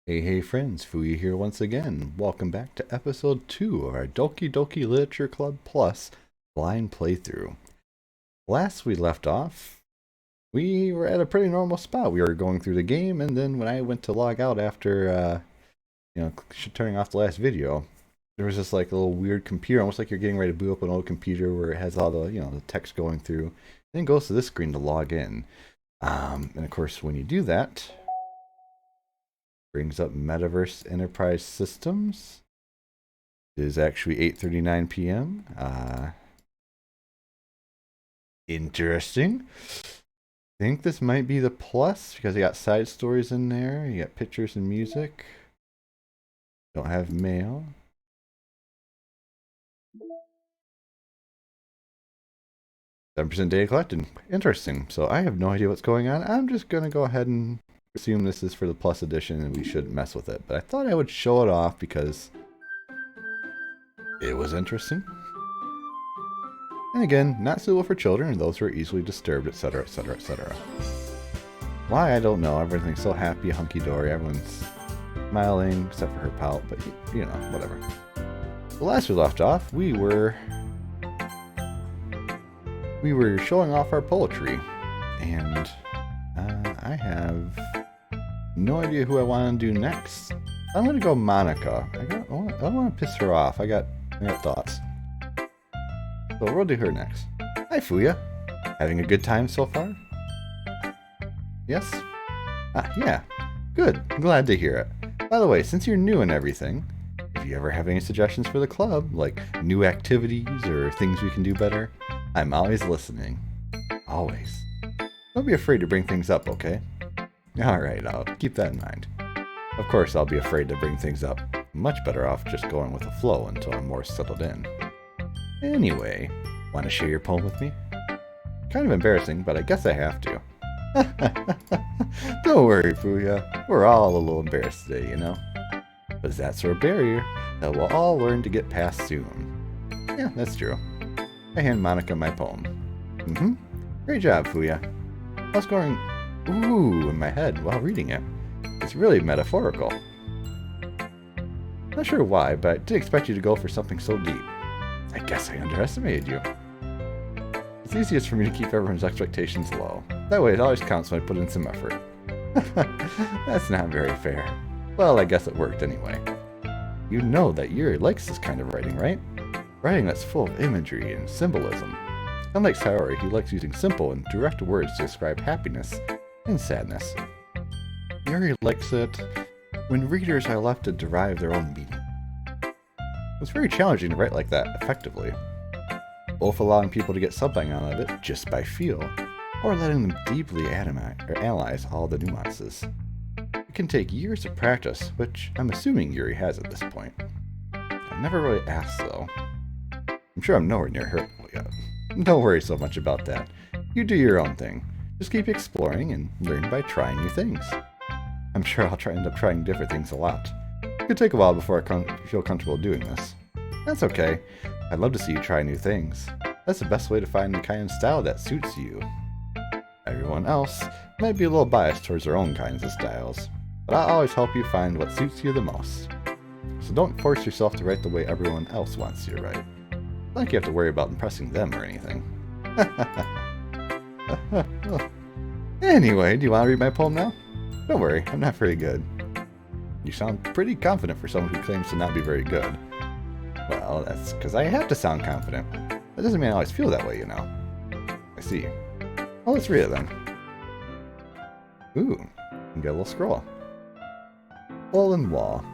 Hey, hey friends, Fui here once again. Welcome back to episode 2 of our Doki Doki Literature Club Plus blind playthrough. Last we left off, we were at a pretty normal spot. We were going through the game, and then when I went to log out after, turning off the last video, there was just like a little weird computer, almost like you're getting ready to boot up an old computer where it has all the, the text going through. Then it goes to this screen to log in. And of course, when you do that, brings up Metaverse Enterprise Systems. It is actually 8:39 p.m. Interesting. I think this might be the plus because you got side stories in there. You got pictures and music. Don't have mail. %, data collected. Interesting. So I have no idea what's going on. I'm just going to go ahead and assume this is for the plus edition and we shouldn't mess with it. But I thought I would show it off because it was interesting. And again, not suitable for children and those who are easily disturbed, etc., etc., etc. Why, I don't know. Everything's so happy, hunky-dory. Everyone's smiling, except for her pout, but, you know, whatever. The last we left off, we were showing off our poetry. And I have no idea who I want to do next. I'm going to go Monica. I don't want to piss her off. I got thoughts. So we'll do her next. Hi, Fuya. Having a good time so far? Yes? Yeah. Good. I'm glad to hear it. By the way, since you're new and everything, if you ever have any suggestions for the club, like new activities or things we can do better, I'm always listening. Always. Don't be afraid to bring things up, okay? Alright, I'll keep that in mind. Of course, I'll be afraid to bring things up. Much better off just going with the flow until I'm more settled in. Anyway, want to share your poem with me? Kind of embarrassing, but I guess I have to. Don't worry, Fuya. We're all a little embarrassed today, you know? But that sort of barrier that we'll all learn to get past soon. Yeah, that's true. I hand Monica my poem. Great job, Fuya. I was going ooh in my head while reading it. It's really metaphorical. Not sure why, but I did expect you to go for something so deep. I guess I underestimated you. It's easiest for me to keep everyone's expectations low. That way it always counts when I put in some effort. That's not very fair. Well, I guess it worked anyway. You know that Yuri likes this kind of writing, right? Writing that's full of imagery and symbolism. Unlike Sayori, he likes using simple and direct words to describe happiness and sadness. Yuri likes it when readers are left to derive their own meaning. It's very challenging to write like that effectively, both allowing people to get something out of it just by feel, or letting them deeply analyze all the nuances. It can take years of practice, which I'm assuming Yuri has at this point. I've never really asked though. I'm sure I'm nowhere near her yet. Don't worry so much about that. You do your own thing. Just keep exploring and learn by trying new things. I'm sure I'll end up trying different things a lot. It could take a while before I feel comfortable doing this. That's okay. I'd love to see you try new things. That's the best way to find the kind of style that suits you. Everyone else might be a little biased towards their own kinds of styles, but I'll always help you find what suits you the most. So don't force yourself to write the way everyone else wants you to write. Not like you have to worry about impressing them or anything. Anyway, do you want to read my poem now? Don't worry, I'm not very good. You sound pretty confident for someone who claims to not be very good. Well, that's because I have to sound confident. That doesn't mean I always feel that way, you know. I see. Well, let's read it then. Ooh, and get a little scroll. Hole in wall.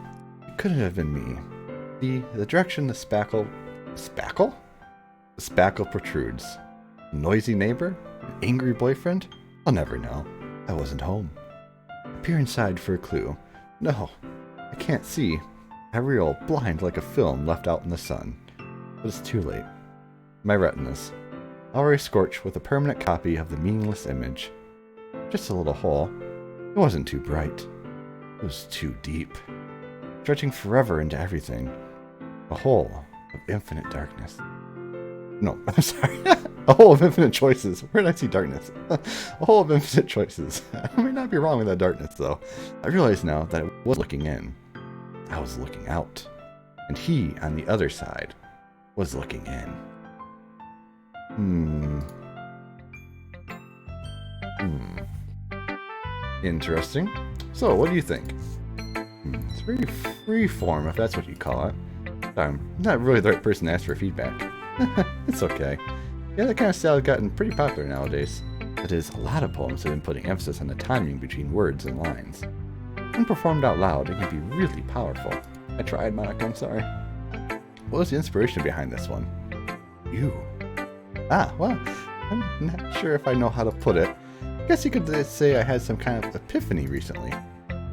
It couldn't have been me. The direction the spackle... Spackle? The spackle protrudes. A noisy neighbor? An angry boyfriend? I'll never know. I wasn't home. I peer inside for a clue. No, I can't see. I reel, blind like a film left out in the sun. But it's too late. My retinas, already scorched with a permanent copy of the meaningless image. Just a little hole. It wasn't too bright. It was too deep. Stretching forever into everything. A hole of infinite darkness. No, I'm sorry. A hole of infinite choices. Where did I see darkness? A hole of infinite choices. I may not be wrong with that darkness, though. I realize now that I was looking in. I was looking out. And he, on the other side, was looking in. Interesting. So, what do you think? It's very freeform, if that's what you call it. I'm not really the right person to ask for feedback. It's okay. Yeah, that kind of style has gotten pretty popular nowadays. That is, a lot of poems have been putting emphasis on the timing between words and lines. When performed out loud, it can be really powerful. I tried, Monica, I'm sorry. What was the inspiration behind this one? You. Well, I'm not sure if I know how to put it. I guess you could say I had some kind of epiphany recently.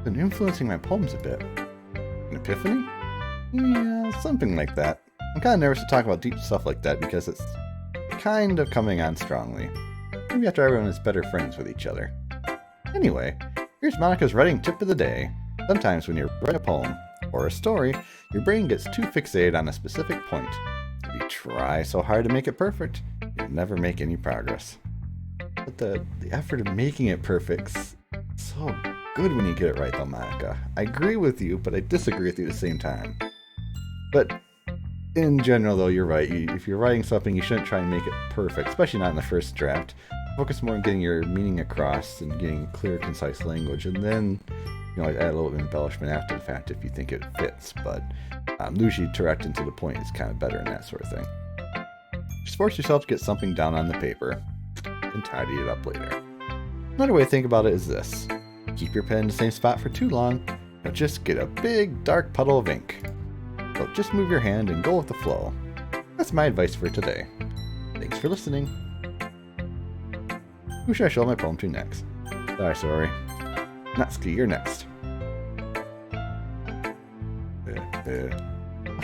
Been influencing my poems a bit. An epiphany? Yeah, something like that. I'm kind of nervous to talk about deep stuff like that because it's kind of coming on strongly. Maybe after everyone is better friends with each other. Anyway, here's Monica's writing tip of the day. Sometimes when you write a poem or a story, your brain gets too fixated on a specific point. If you try so hard to make it perfect, you'll never make any progress. But the effort of making it perfect's so good when you get it right though, Monica. I agree with you, but I disagree with you at the same time. But in general, though, you're right. If you're writing something, you shouldn't try and make it perfect, especially not in the first draft. Focus more on getting your meaning across and getting clear, concise language, and then, add a little embellishment after the fact if you think it fits. But usually direct and to the point is kind of better in that sort of thing. Just force yourself to get something down on the paper and tidy it up later. Another way to think about it is this. Keep your pen in the same spot for too long, you'll just get a big, dark puddle of ink. So just move your hand and go with the flow. That's my advice for today. Thanks for listening. Who should I show my poem to next? Sorry. Natsuki, you're next.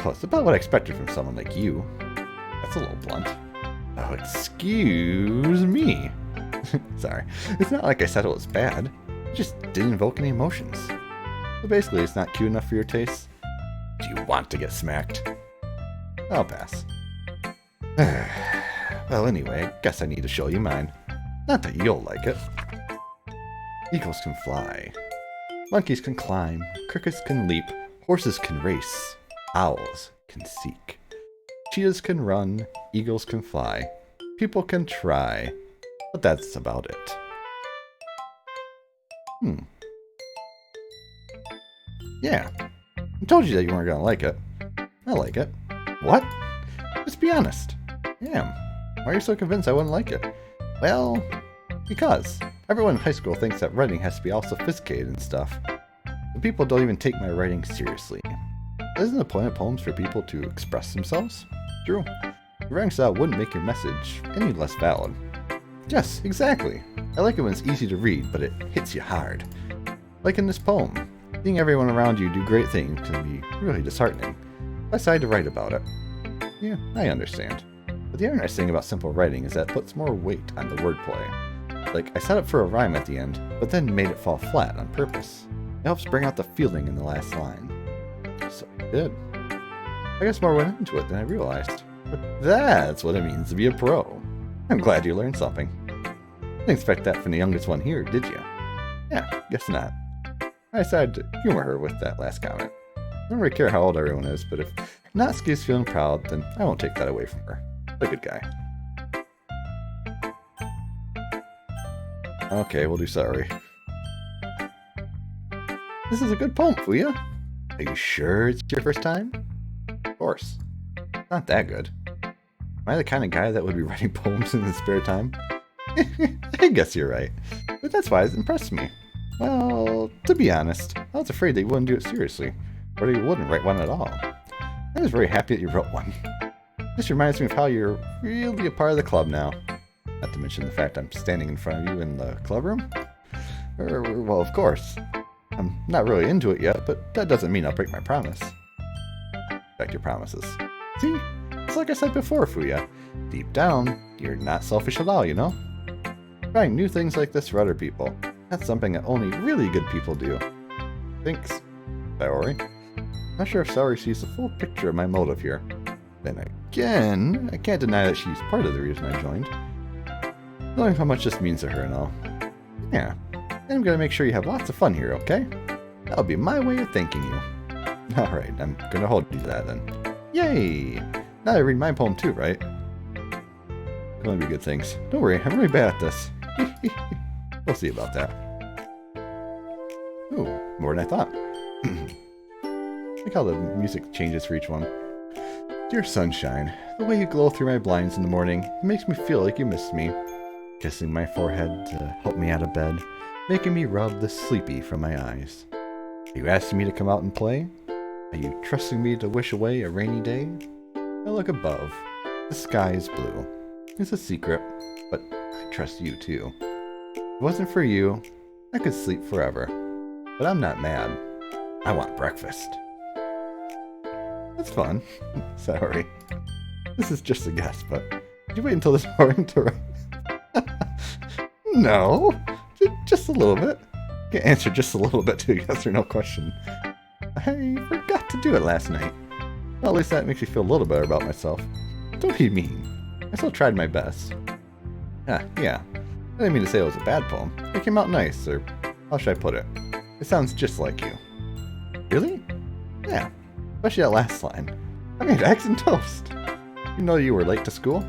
Oh, it's about what I expected from someone like you. That's a little blunt. Oh, excuse me. Sorry. It's not like I said it was bad. It just didn't evoke any emotions. So basically, it's not cute enough for your taste. Do you want to get smacked? I'll pass. Well, anyway, guess I need to show you mine. Not that you'll like it. Eagles can fly. Monkeys can climb. Crickets can leap. Horses can race. Owls can seek. Cheetahs can run. Eagles can fly. People can try. But that's about it. Yeah. I told you that you weren't going to like it. I like it. What? Just be honest. I am. Why are you so convinced I wouldn't like it? Well, because everyone in high school thinks that writing has to be all sophisticated and stuff. But people don't even take my writing seriously. Isn't the point of poems for people to express themselves? True. Your writing style wouldn't make your message any less valid. Yes, exactly. I like it when it's easy to read, but it hits you hard. Like in this poem. Seeing everyone around you do great things can be really disheartening. I decided to write about it. Yeah, I understand. But the other nice thing about simple writing is that it puts more weight on the wordplay. Like, I set up for a rhyme at the end, but then made it fall flat on purpose. It helps bring out the feeling in the last line. So I did. I guess more went into it than I realized. But that's what it means to be a pro. I'm glad you learned something. Didn't expect that from the youngest one here, did you? Yeah, guess not. I decided to humor her with that last comment. I don't really care how old everyone is, but if Natsuki is feeling proud, then I won't take that away from her. A good guy. Okay, we'll do sorry. This is a good poem, Fuya. Are you sure it's your first time? Of course. Not that good. Am I the kind of guy that would be writing poems in his spare time? I guess you're right. But that's why it impressed me. Well, to be honest, I was afraid that you wouldn't do it seriously, or that you wouldn't write one at all. I was very happy that you wrote one. This reminds me of how you're really a part of the club now. Not to mention the fact I'm standing in front of you in the club room. Well, of course. I'm not really into it yet, but that doesn't mean I'll break my promise. Respect your promises. See? It's like I said before, Fuya. Deep down, you're not selfish at all, you know? Trying new things like this for other people. That's something that only really good people do. Thanks, Saori. Not sure if Saori sees the full picture of my motive here. Then again, I can't deny that she's part of the reason I joined. Knowing how much this means to her and all. Yeah, and I'm gonna make sure you have lots of fun here, okay? That'll be my way of thanking you. Alright, I'm gonna hold you to that then. Yay! Now I read my poem too, right? Gonna be good things. Don't worry, I'm really bad at this. We'll see about that. Ooh, more than I thought. I like how the music changes for each one. Dear sunshine, the way you glow through my blinds in the morning, it makes me feel like you missed me. Kissing my forehead to help me out of bed, making me rub the sleepy from my eyes. Are you asking me to come out and play? Are you trusting me to wish away a rainy day? I look above. The sky is blue. It's a secret, but I trust you too. If it wasn't for you, I could sleep forever. But I'm not mad. I want breakfast. That's fun. Sorry. This is just a guess, but did you wait until this morning to write? No, just a little bit. Can't answer just a little bit to a yes or no question. I forgot to do it last night. Well, at least that makes me feel a little better about myself. Don't be mean. I still tried my best. Yeah. I didn't mean to say it was a bad poem. It came out nice, or how should I put it? It sounds just like you. Really? Yeah. Especially that last line. I made eggs and toast. You know you were late to school?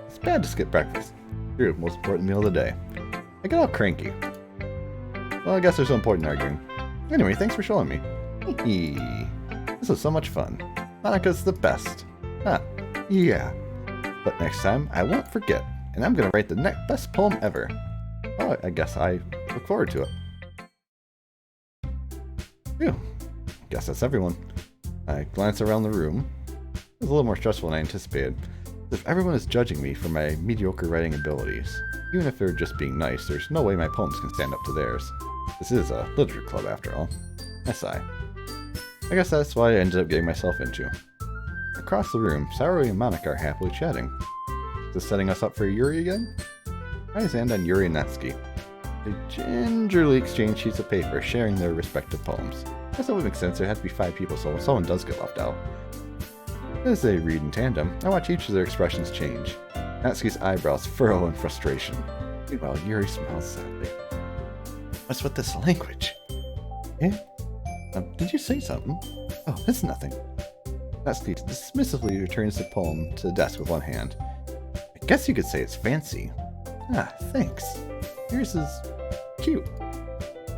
It's bad to skip breakfast. True, most important meal of the day. I get all cranky. Well, I guess there's no important arguing. Anyway, thanks for showing me. This was so much fun. Monika's the best. Yeah. But next time, I won't forget, and I'm gonna write the next best poem ever. Well, I guess I look forward to it. Phew. Guess that's everyone. I glance around the room. It was a little more stressful than I anticipated. As if everyone is judging me for my mediocre writing abilities. Even if they're just being nice, there's no way my poems can stand up to theirs. This is a literature club after all. I sigh. I guess that's what I ended up getting myself into. Across the room, Saori and Monika are happily chatting. Is this setting us up for Yuri again? Eyes end on Yuri and Natsuki. They gingerly exchange sheets of paper, sharing their respective poems. I guess that would make sense. There has to be 5 people, so someone does get left out. As they read in tandem, I watch each of their expressions change. Natsuki's eyebrows furrow in frustration. Meanwhile, Yuri smiles sadly. What's with this language? Eh? Did you say something? Oh, it's nothing. Natsuki dismissively returns the poem to the desk with one hand. I guess you could say it's fancy. Thanks. Yours is cute.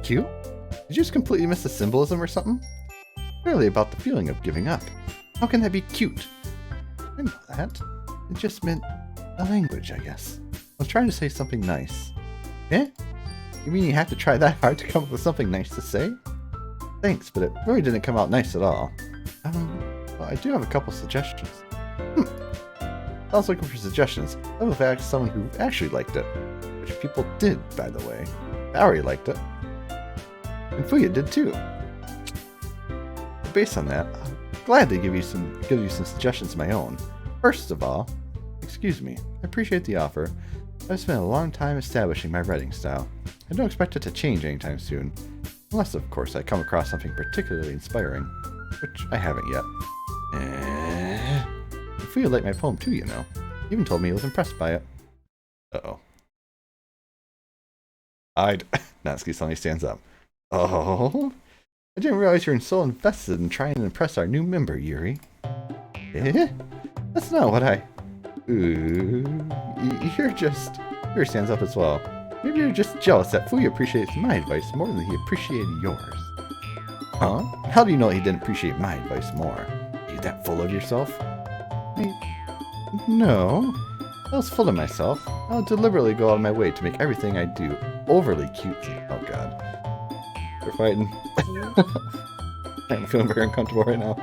Cute? Did you just completely miss the symbolism or something? Clearly about the feeling of giving up. How can that be cute? I know that. It just meant the language, I guess. I was trying to say something nice. Eh? You mean you had to try that hard to come up with something nice to say? Thanks, but it really didn't come out nice at all. Well, I do have a couple suggestions. I was looking for suggestions. I would have asked someone who actually liked it. Which people did, by the way. Valerie liked it. And Fuya did too. But based on that, I'm glad to give you some suggestions of my own. First of all, excuse me, I appreciate the offer. I've spent a long time establishing my writing style. I don't expect it to change anytime soon. Unless, of course, I come across something particularly inspiring. Which I haven't yet. Fuya liked my poem too, you know. He even told me he was impressed by it. Uh-oh. Natsuki suddenly stands up. Oh? I didn't realize you were so invested in trying to impress our new member, Yuri. Eh? That's not what I... You're just... Yuri stands up as well. Maybe you're just jealous that Fuya appreciates my advice more than he appreciated yours. Huh? How do you know he didn't appreciate my advice more? Are you that full of yourself? No. I was full of myself. I'll deliberately go out of my way to make everything I do overly cutesy. Oh god. We're fighting. I'm feeling very uncomfortable right now.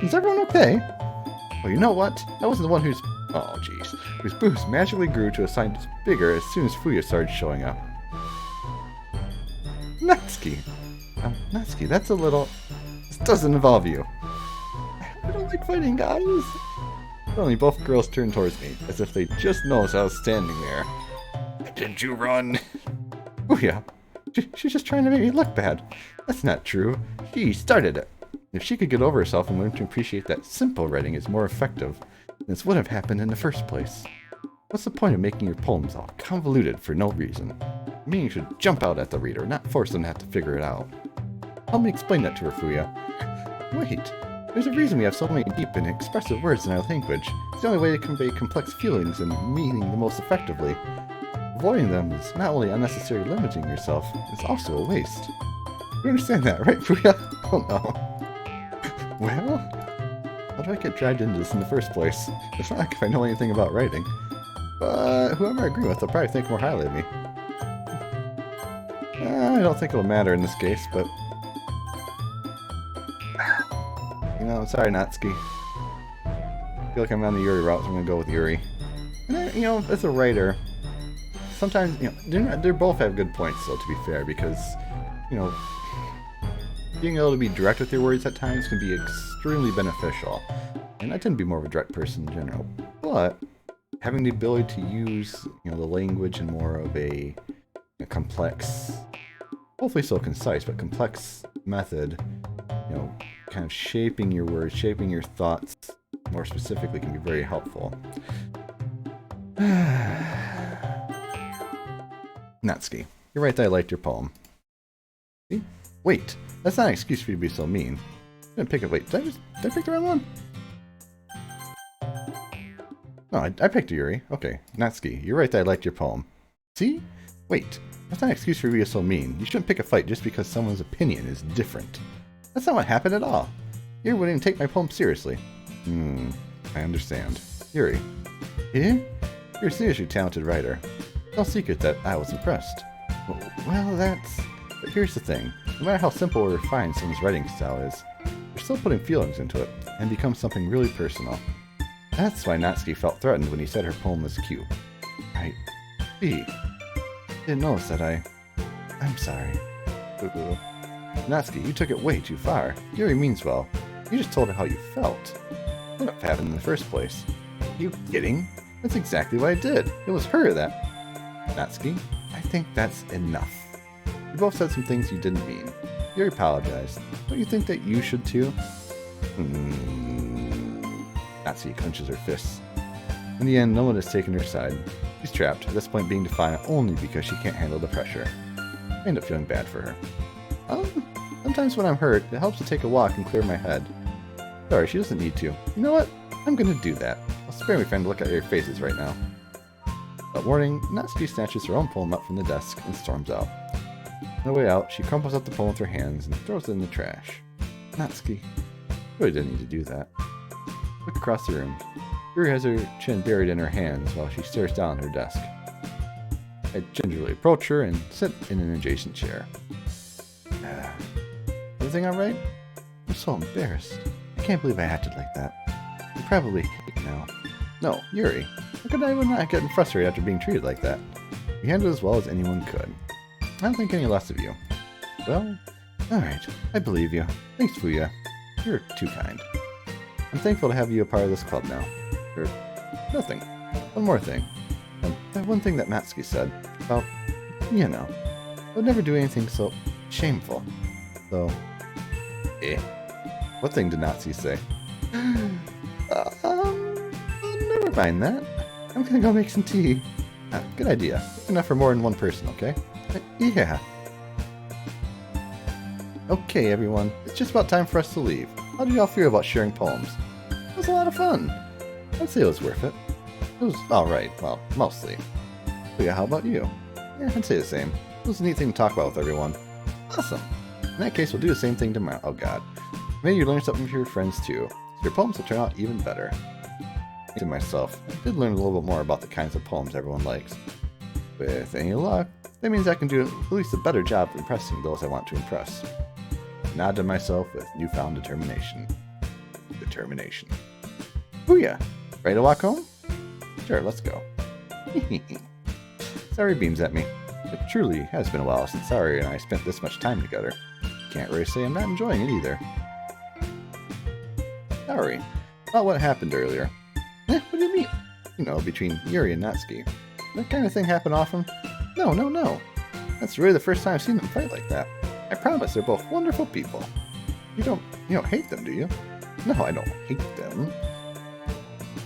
Is everyone okay? Well, you know what? I wasn't the one whose... Oh, jeez. Whose boost magically grew to a size bigger as soon as Fuya started showing up. Natsuki. Natsuki, that's a little... This doesn't involve you. I don't like fighting, guys. Suddenly, both girls turned towards me, as if they just noticed I was standing there. Didn't you run? Fuya. She's just trying to make me look bad. That's not true. She started it. If she could get over herself and learn to appreciate that simple writing is more effective, then this would have happened in the first place. What's the point of making your poems all convoluted for no reason? Meaning should jump out at the reader, not force them to have to figure it out. Help me explain that to her, Fuya. Wait, there's a reason we have so many deep and expressive words in our language. It's the only way to convey complex feelings and meaning the most effectively. Avoiding them is not only unnecessarily limiting yourself, it's also a waste. You understand that, right, Fuya? Oh no. Well, how do I get dragged into this in the first place? It's not like if I know anything about writing. But whoever I agree with, they'll probably think more highly of me. I don't think it'll matter in this case, but... You know, sorry, Natsuki. I feel like I'm on the Yuri route, so I'm gonna go with Yuri. And I, you know, as a writer, sometimes, you know, they both have good points, though, to be fair, because, you know, being able to be direct with your words at times can be extremely beneficial. And I tend to be more of a direct person in general. But having the ability to use, you know, the language in more of a complex, hopefully so concise, but complex method, you know, kind of shaping your words, shaping your thoughts more specifically can be very helpful. Natsuki, you're right that I liked your poem. See? Wait, that's not an excuse for you to be so mean. I didn't pick it. Wait, did I pick the wrong one? No, I picked Yuri. Okay, Natsuki, you're right that I liked your poem. See? Wait, that's not an excuse for you to be so mean. You shouldn't pick a fight just because someone's opinion is different. That's not what happened at all. Yuri wouldn't even take my poem seriously. I understand. Yuri. Eh? You're a seriously talented writer. No secret that I was impressed. Well, that's... But here's the thing. No matter how simple or refined someone's writing style is, they're still putting feelings into it, and becomes something really personal. That's why Natsuki felt threatened when he said her poem was cute. I... Didn't notice that I'm sorry. Natsuki, you took it way too far. Yuri means well. You just told her how you felt. It wouldn't have happened in the first place. Are you kidding? That's exactly what I did. It was her that... Natsuki, I think that's enough. You both said some things you didn't mean. Yuri apologized. Don't you think that you should too? Natsuki clenches her fists. In the end, no one has taken her side. She's trapped, at this point being defiant only because she can't handle the pressure. I end up feeling bad for her. Sometimes when I'm hurt, it helps to take a walk and clear my head. Sorry, she doesn't need to. You know what? I'm gonna do that. I'll spare my friend to look at your faces right now. Without warning, Natsuki snatches her own poem up from the desk and storms out. On her way out, she crumples up the poem with her hands and throws it in the trash. Natsuki really didn't need to do that. Look across the room. Yuri has her chin buried in her hands while she stares down at her desk. I gingerly approach her and sit in an adjacent chair. Everything alright? I'm so embarrassed. I can't believe I acted like that. You probably hate me now. No, Yuri. How could anyone not get frustrated after being treated like that? You handled it as well as anyone could. I don't think any less of you. Well, alright. I believe you. Thanks, Fuya. You're too kind. I'm thankful to have you a part of this club now. Or nothing. One more thing. That one thing that Natsuki said about, you know, I would never do anything so shameful. So, What thing did Natsuki say? Never mind that. I'm gonna go make some tea. Good idea. Enough for more than one person, okay? Yeah. Okay, everyone. It's just about time for us to leave. How did y'all feel about sharing poems? It was a lot of fun. I'd say it was worth it. It was alright. Well, mostly. But yeah, how about you? Yeah, I'd say the same. It was a neat thing to talk about with everyone. Awesome. In that case, we'll do the same thing tomorrow. Oh god. Maybe you learn something from your friends too. So your poems will turn out even better. To myself, I did learn a little bit more about the kinds of poems everyone likes. With any luck, that means I can do at least a better job of impressing those I want to impress. I nod to myself with newfound determination. Booyah! Ready to walk home? Sure, let's go. Saori beams at me. It truly has been a while since Saori and I spent this much time together. Can't really say I'm not enjoying it either. Saori, about what happened earlier. What do you mean? You know, between Yuri and Natsuki. That kind of thing happen often? No. That's really the first time I've seen them fight like that. I promise they're both wonderful people. You don't hate them, do you? No, I don't hate them.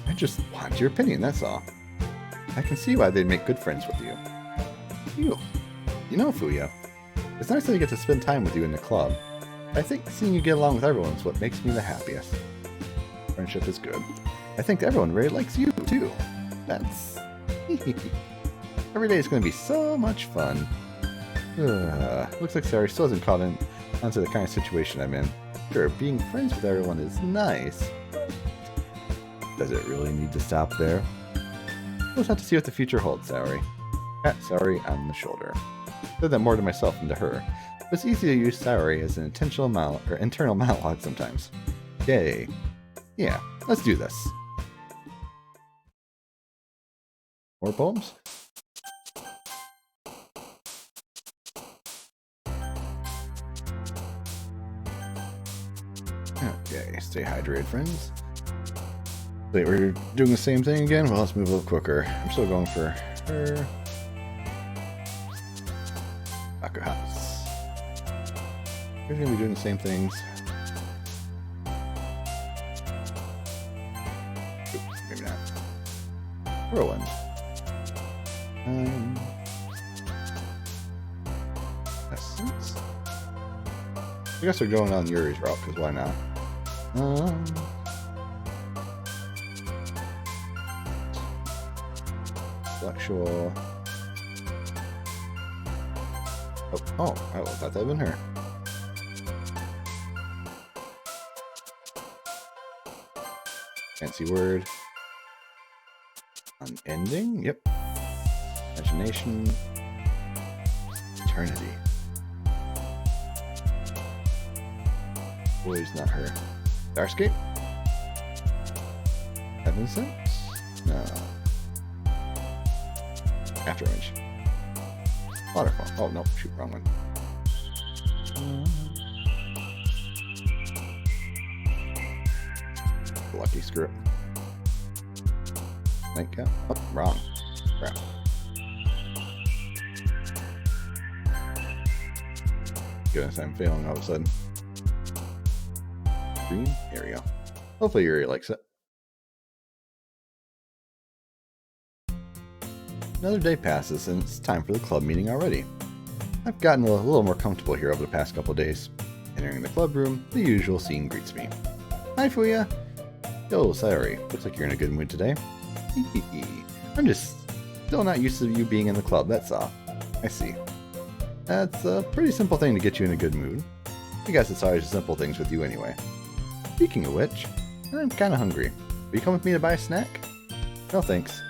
I just want your opinion, that's all. I can see why they'd make good friends with you. You know, Fuya, it's nice that I get to spend time with you in the club. I think seeing you get along with everyone is what makes me the happiest. Friendship is good. I think everyone really likes you, too. That's... Every day is going to be so much fun. Looks like Saori still hasn't caught onto the kind of situation I'm in. Sure, being friends with everyone is nice, but does it really need to stop there? We'll just have to see what the future holds, Saori. Pat Saori on the shoulder. I said that more to myself than to her, but it's easy to use Saori as an internal monologue sometimes. Yay. Yeah, let's do this. More poems? Okay, stay hydrated, friends. Wait, we're doing the same thing again? Well, let's move a little quicker. I'm still going for her. Akahas. We're going to be doing the same things. Oops, maybe not. Whirlwind. Essence? I guess we're going on Yuri's route, because why not? Intellectual. Oh, I thought that had been her. Fancy word. Unending? Yep. Imagination. Eternity. Boy's not her. Starscape? Heaven Sense? No. Afterrange. Waterfall. Oh, no. Shoot, wrong one. Lucky screw. Nightcap. Oh, wrong. Crap. Goodness, I'm failing all of a sudden. Green? Here we go. Hopefully Yuri likes it. Another day passes and it's time for the club meeting already. I've gotten a little more comfortable here over the past couple of days. Entering the club room, the usual scene greets me. Hi, Fuya. Yo, Saori. Looks like you're in a good mood today. I'm just still not used to you being in the club, that's all. I see. That's a pretty simple thing to get you in a good mood. I guess it's always the simple things with you anyway. Speaking of which, I'm kinda hungry. Will you come with me to buy a snack? No thanks.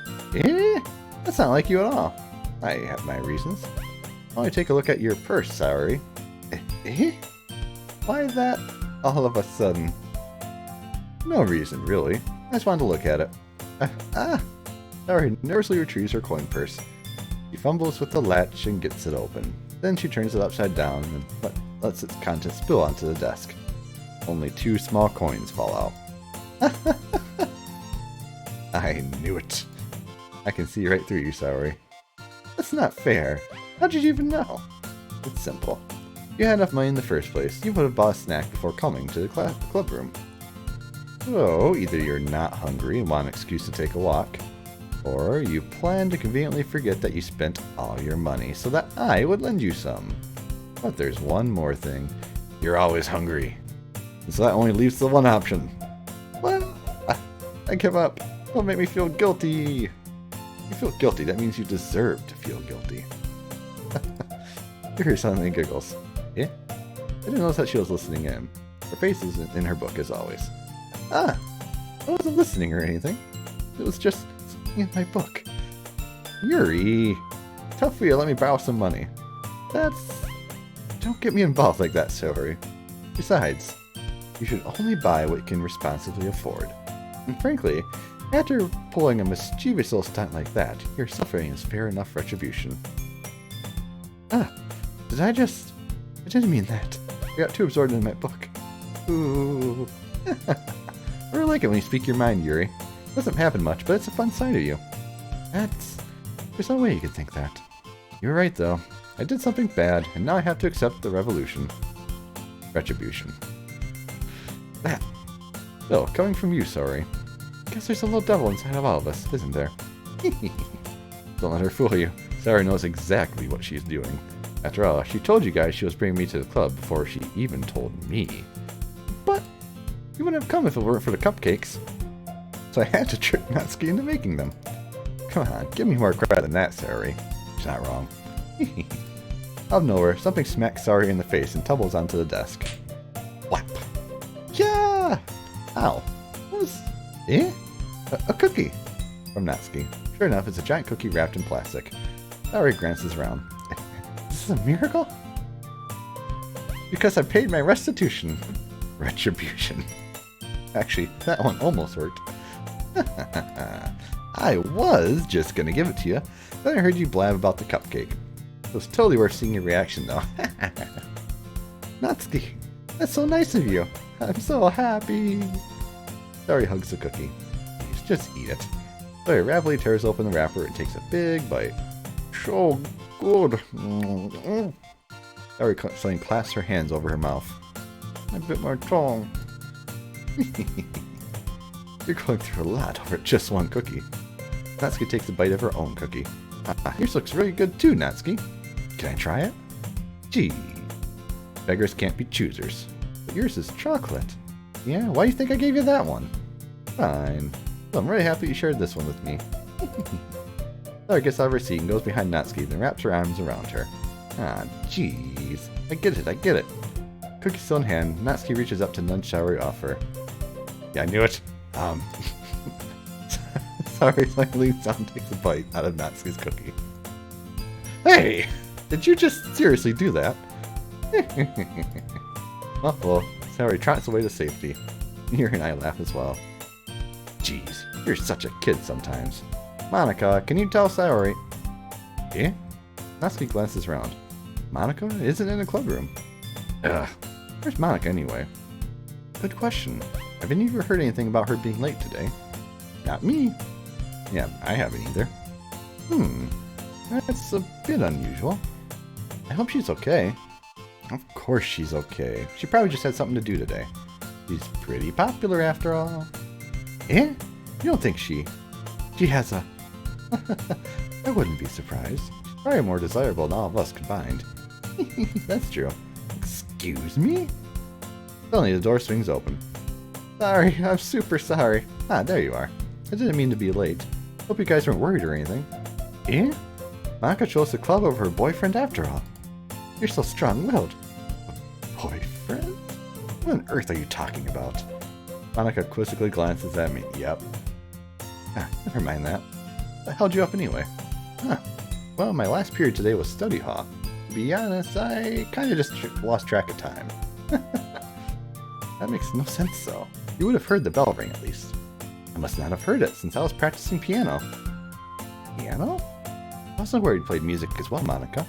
That's not like you at all. I have my reasons. Why don't you take a look at your purse, Saori? Why that all of a sudden? No reason, really. I just wanted to look at it. Saori nervously retrieves her coin purse. She fumbles with the latch and gets it open. Then she turns it upside down and lets its contents spill onto the desk. Only 2 small coins fall out. I knew it. I can see right through you, Saori. That's not fair. How did you even know? It's simple. If you had enough money in the first place, you would have bought a snack before coming to the club room. So, either you're not hungry and want an excuse to take a walk, or you plan to conveniently forget that you spent all your money so that I would lend you some. But there's one more thing. You're always hungry. And so that only leaves the one option. Well, I give up. Don't make me feel guilty. If you feel guilty, that means you deserve to feel guilty. Yuri suddenly giggles. Eh? I didn't notice that she was listening in. Her face is in her book as always. I wasn't listening or anything. It was just in my book. Yuri, tell Fuya to let me borrow some money. Don't get me involved like that, Saori. Besides, you should only buy what you can responsibly afford. And frankly, after pulling a mischievous little stunt like that, your suffering is fair enough retribution. Did I didn't mean that. I got too absorbed in my book. Ooh. I really like it when you speak your mind, Yuri. It doesn't happen much, but it's a fun side of you. There's no way you could think that. You're right, though. I did something bad, and now I have to accept the retribution. that? Still, coming from you, Saori. Guess there's a little devil inside of all of us, isn't there? Don't let her fool you. Saori knows exactly what she's doing. After all, she told you guys she was bringing me to the club before she even told me. But you wouldn't have come if it weren't for the cupcakes. So I had to trick Natsuki into making them. Come on, give me more credit than that, Saori. She's not wrong. Out of nowhere, something smacks Saori in the face and tumbles onto the desk. Whap! Yeah! Ow. What was... Eh? A cookie! From Natsuki. Sure enough, it's a giant cookie wrapped in plastic. Saori glances around. Is this a miracle? Because I paid my restitution. Retribution. Actually, that one almost worked. I was just gonna give it to you. Then I heard you blab about the cupcake. It was totally worth seeing your reaction, though. Natsuki, that's so nice of you. I'm so happy. Saori hugs the cookie. Please, just eat it. Saori rapidly tears open the wrapper and takes a big bite. So good. Saori suddenly clasps her hands over her mouth. I bit my tongue. You're going through a lot over just one cookie. Natsuki takes a bite of her own cookie. Yours looks really good too, Natsuki. Can I try it? Gee. Beggars can't be choosers. But yours is chocolate. Yeah, why do you think I gave you that one? Fine. Well, I'm really happy you shared this one with me. Saori gets out of her seat and goes behind Natsuki, then wraps her arms around her. Ah, jeez. I get it. Cookie still in hand, Natsuki reaches up to nudge Saori off her. Yeah, I knew it. Saori leans down and takes a bite out of Natsuki's cookie. Hey! Did you just seriously do that? Well, Saori trots away to safety. Yuri and I laugh as well. Jeez, you're such a kid sometimes. Monica, can you tell Saori? Eh? Natsuki glances around. Monica isn't in the club room. Ugh. Where's Monica anyway? Good question. Haven't you ever heard anything about her being late today? Not me. Yeah, I haven't either. That's a bit unusual. I hope she's okay. Of course she's okay. She probably just had something to do today. She's pretty popular after all. Eh? You don't think she has a... I wouldn't be surprised. She's probably more desirable than all of us combined. That's true. Excuse me? Suddenly the door swings open. Sorry, I'm super sorry. Ah, there you are. I didn't mean to be late. Hope you guys weren't worried or anything. Eh? Monica chose the club over her boyfriend after all. You're so strong-willed. Boyfriend? What on earth are you talking about? Monica quizzically glances at me. Yep. Ah, never mind that. What held you up anyway? Huh. Well, my last period today was study hall. To be honest, I kind of just lost track of time. That makes no sense, though. You would have heard the bell ring, at least. I must not have heard it, since I was practicing piano. Piano? I wasn't aware you played music as well, Monica.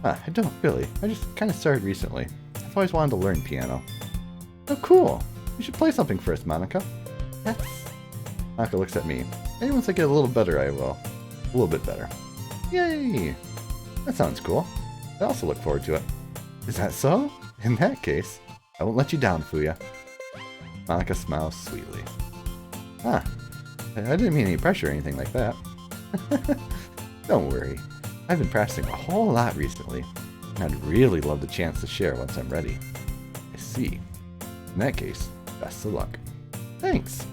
I don't really. I just kind of started recently. I've always wanted to learn piano. Oh, cool. You should play something for us, Monica. That's... Monica looks at me. Maybe once I get a little better, I will. A little bit better. Yay! That sounds cool. I also look forward to it. Is that so? In that case, I won't let you down, Fuya. Monica smiles sweetly. I didn't mean any pressure or anything like that. Don't worry. I've been practicing a whole lot recently, and I'd really love the chance to share once I'm ready. I see. In that case, best of luck. Thanks!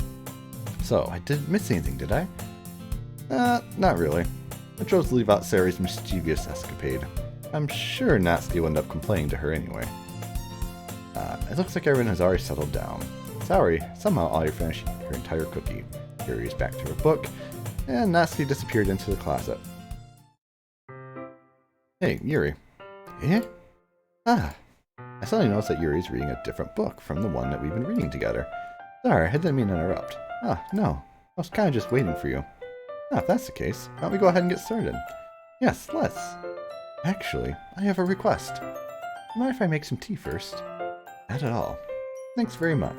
So, I didn't miss anything, did I? Not really. I chose to leave out Saori's mischievous escapade. I'm sure Natsuki will end up complaining to her anyway. It looks like everyone has already settled down. Saori, somehow already finished her entire cookie. Yuri is back to her book, and Natsuki disappeared into the closet. Hey, Yuri. Eh? I suddenly noticed that Yuri's reading a different book from the one that we've been reading together. Sorry, I didn't mean to interrupt. No. I was kind of just waiting for you. If that's the case, why don't we go ahead and get started? Yes, let's. Actually, I have a request. Mind if I make some tea first? Not at all. Thanks very much.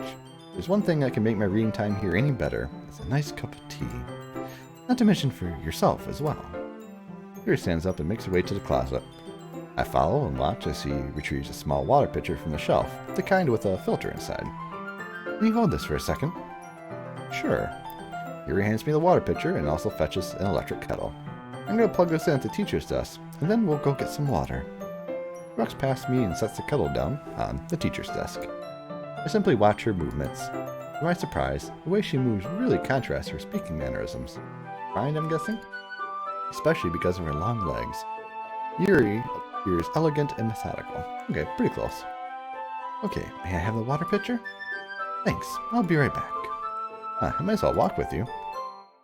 There's one thing that can make my reading time here any better. It's a nice cup of tea. Not to mention for yourself as well. Yuri stands up and makes her way to the closet. I follow and watch as he retrieves a small water pitcher from the shelf, the kind with a filter inside. Can you hold this for a second? Sure. Yuri hands me the water pitcher and also fetches an electric kettle. I'm going to plug this in at the teacher's desk, and then we'll go get some water. She walks past me and sets the kettle down on the teacher's desk. I simply watch her movements. To my surprise, the way she moves really contrasts her speaking mannerisms. Fine, I'm guessing? Especially because of her long legs. Yuri appears elegant and methodical. Okay, pretty close. Okay, may I have the water pitcher? Thanks, I'll be right back. I might as well walk with you.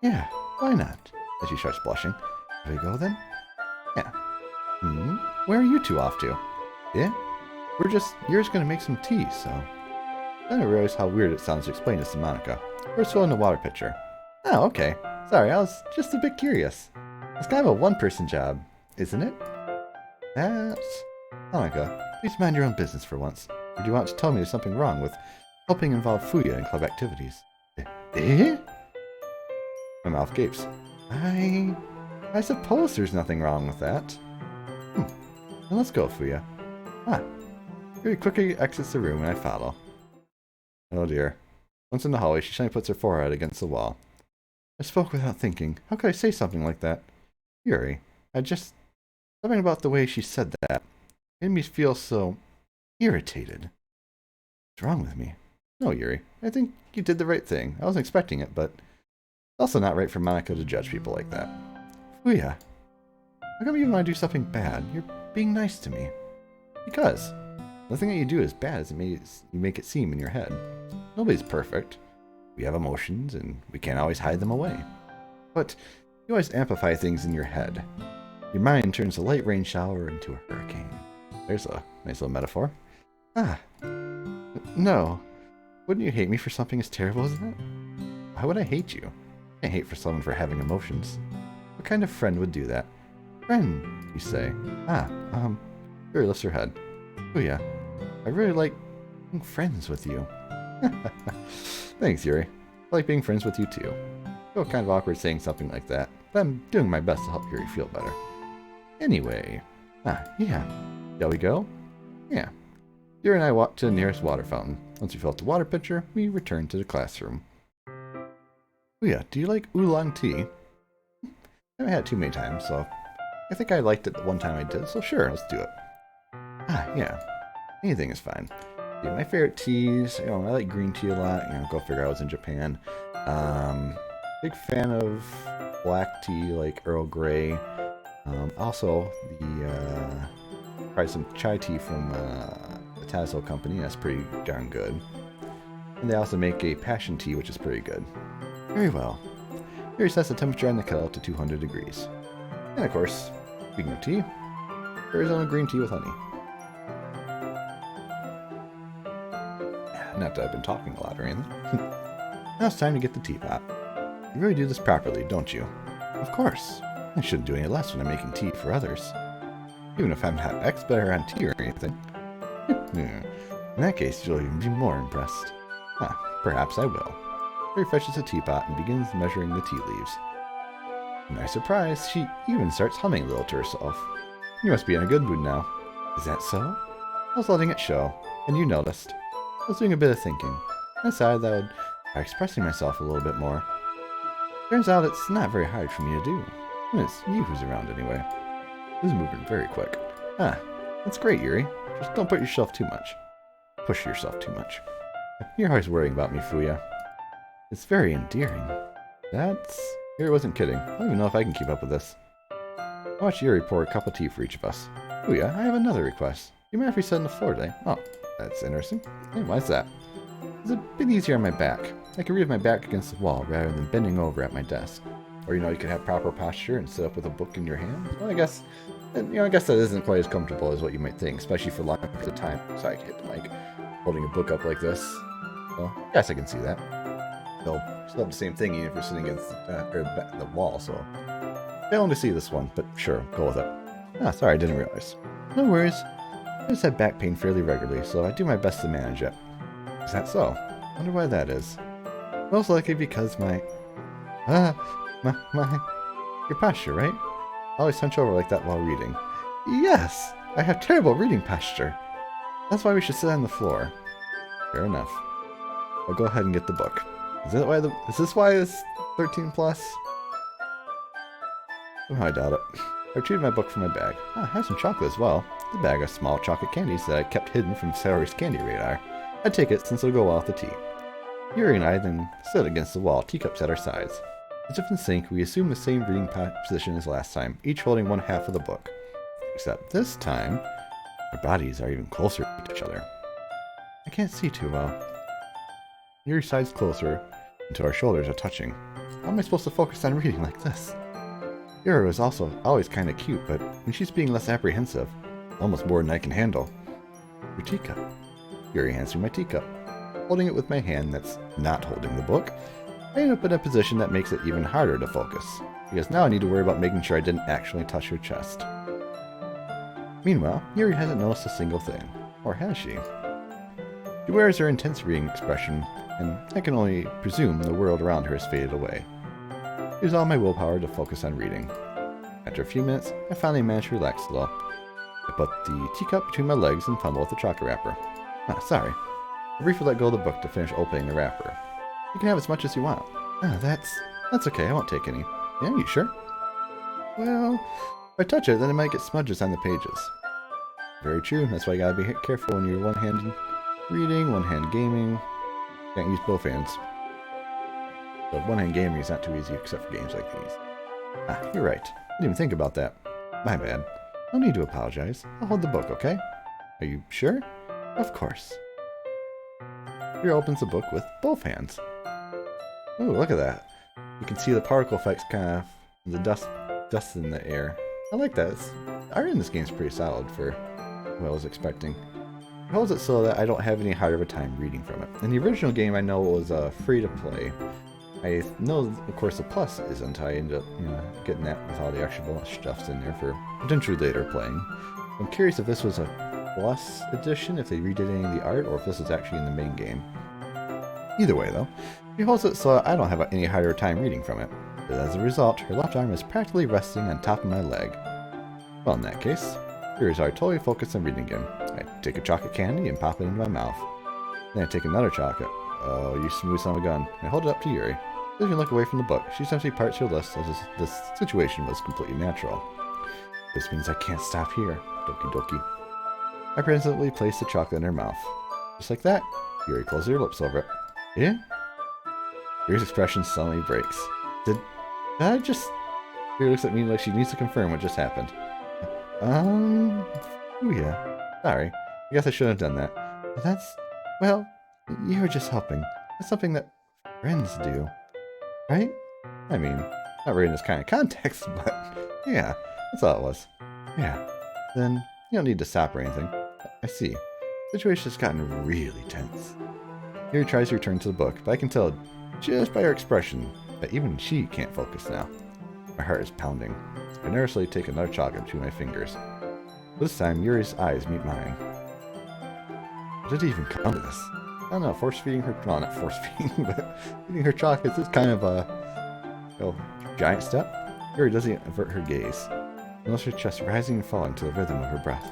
Yeah, why not? As she starts blushing. Shall we go then? Yeah. Where are you two off to? Yeah? Yuri's gonna make some tea, so... Then I realized how weird it sounds to explain this to Monica. First filling the water pitcher. Oh, okay. Sorry, I was just a bit curious. It's kind of a one-person job, isn't it? That's... Monica, please mind your own business for once. Or do you want to tell me there's something wrong with helping involve Fuya in club activities? Eh? My mouth gapes. I suppose there's nothing wrong with that. Then let's go, Fuya. Yuri quickly exits the room and I follow. Oh dear. Once in the hallway, she suddenly puts her forehead against the wall. I spoke without thinking. How could I say something like that? Yuri, something about the way she said that made me feel so irritated. What's wrong with me? No, Yuri. I think you did the right thing. I wasn't expecting it, but it's also not right for Monica to judge people like that. Fuya, how come you want to do something bad? You're being nice to me. Because nothing that you do is bad as you make it seem in your head. Nobody's perfect. We have emotions, and we can't always hide them away. But you always amplify things in your head. Your mind turns a light rain shower into a hurricane. There's a nice little metaphor. No. Wouldn't you hate me for something as terrible as that? Why would I hate you? I hate for someone for having emotions. What kind of friend would do that? Friend, you say. Yuri lifts her head. Oh yeah, I really like being friends with you. Thanks, Yuri. I like being friends with you too. I feel kind of awkward saying something like that, but I'm doing my best to help Yuri feel better. Anyway, yeah. Shall we go? Yeah. Yuri and I walk to the nearest water fountain. Once we fill up the water pitcher, we return to the classroom. Oh yeah, do you like oolong tea? I haven't had it too many times, so I think I liked it the one time I did, so sure, let's do it. Yeah. Anything is fine. Yeah, my favorite teas, I like green tea a lot, go figure I was in Japan. Big fan of black tea, like Earl Grey. Also, probably some chai tea from the Tazo company, that's pretty darn good. And they also make a passion tea, which is pretty good. Very well. Here he sets the temperature on the kettle to 200 degrees. And of course, speaking of tea, Arizona green tea with honey. Not that I've been talking a lot or anything. Now it's time to get the teapot. You really do this properly, don't you? Of course. I shouldn't do any less when I'm making tea for others. Even if I'm not expert on tea or anything. In that case, you'll even be more impressed. Perhaps I will. He refreshes the teapot and begins measuring the tea leaves. To my surprise, she even starts humming a little to herself. You must be in a good mood now. Is that so? I was letting it show, and you noticed. I was doing a bit of thinking. I decided that I would try expressing myself a little bit more. Turns out it's not very hard for me to do. And it's you who's around anyway. This is moving very quick. That's great, Yuri. Just don't push yourself too much. You're always worrying about me, Fuya. It's very endearing. Yuri wasn't kidding. I don't even know if I can keep up with this. I watched Yuri pour a cup of tea for each of us. Fuya, I have another request. Do you mind if we sit on the floor today? Oh, that's interesting. Hey, why's that? It's a bit easier on my back. I can read with my back against the wall rather than bending over at my desk. Or, you could have proper posture and sit up with a book in your hand. Well, I guess that isn't quite as comfortable as what you might think, especially for long periods of time. Sorry, I hit the mic. Holding a book up like this. Well, I guess I can see that. Still have the same thing even if you're sitting against the wall, so... Failing to see this one, but sure, go with it. Sorry, I didn't realize. No worries. I just have back pain fairly regularly, so I do my best to manage it. Is that so? Wonder why that is. Most likely because your posture, right? I always hunch over like that while reading. Yes! I have terrible reading posture. That's why we should sit on the floor. Fair enough. I'll go ahead and get the book. Is this why it's 13 plus? Oh, I doubt it. I retrieved my book from my bag. I have some chocolate as well. The bag of small chocolate candies that I kept hidden from Celery's candy radar. I'd take it since it'll go well with the tea. Yuri and I then stood against the wall, teacups at our sides. As if in sync, we assumed the same reading position as last time, each holding one half of the book. Except this time, our bodies are even closer to each other. I can't see too well. Yuri sides closer until our shoulders are touching. How am I supposed to focus on reading like this? Yuri was also always kind of cute, but when she's being less apprehensive, almost more than I can handle. Your teacup. Yuri hands me my teacup. Holding it with my hand that's not holding the book, I end up in a position that makes it even harder to focus, because now I need to worry about making sure I didn't actually touch her chest. Meanwhile, Yuri hasn't noticed a single thing. Or has she? She wears her intense reading expression, and I can only presume the world around her has faded away. Use all my willpower to focus on reading. After a few minutes, I finally managed to relax a little. I put the teacup between my legs and fumble with the chocolate wrapper. Ah, sorry. I briefly let go of the book to finish opening the wrapper. You can have as much as you want. Ah, that's okay, I won't take any. Yeah, you sure? Well, if I touch it, then it might get smudges on the pages. Very true, that's why you gotta be careful when you're one-handed reading, one-hand gaming. Can't use both hands. But one-hand gaming is not too easy except for games like these. Ah, you're right. I didn't even think about that. My bad. No need to apologize. I'll hold the book, okay? Are you sure? Of course. Here opens the book with both hands. Ooh, look at that. You can see the particle effects kind of, the dust in the air. I like that. The art in this game is pretty solid for what I was expecting. It holds it so that I don't have any harder of a time reading from it. In the original game, I know it was free to play. I know, of course, the plus isn't. I ended up, getting that with all the extra bonus stuffs in there for potentially later playing. I'm curious if this was a plus edition, if they redid any of the art, or if this is actually in the main game. Either way, though, she holds it so I don't have any harder time reading from it. But as a result, her left arm is practically resting on top of my leg. Well, in that case, here's our totally focused on reading again. I take a chocolate candy and pop it into my mouth. Then I take another chocolate. Oh, you smooth son of a gun. I hold it up to Yuri. She doesn't look away from the book. She simply parts her lips as if this situation was completely natural. This means I can't stop here. Doki Doki. I presently place the chocolate in her mouth. Just like that, Yuri closes her lips over it. Yeah? Yuri's expression suddenly breaks. Did I just... Yuri looks at me like she needs to confirm what just happened. Oh yeah. Sorry. I guess I shouldn't have done that. But that's... Well, you were just helping. That's something that friends do. Right? I mean, not really in this kind of context, but yeah, that's all it was. Yeah. Then you don't need to stop or anything. I see. The situation's gotten really tense. Yuri tries to return to the book, but I can tell just by her expression that even she can't focus now. My heart is pounding. I nervously take another chocolate between my fingers. This time, Yuri's eyes meet mine. Did it even come to this? I don't know, force-feeding her, well, not force-feeding, but feeding her chocolates is kind of a, giant step. Yuri doesn't avert her gaze, unless her chest rising and falling to the rhythm of her breath.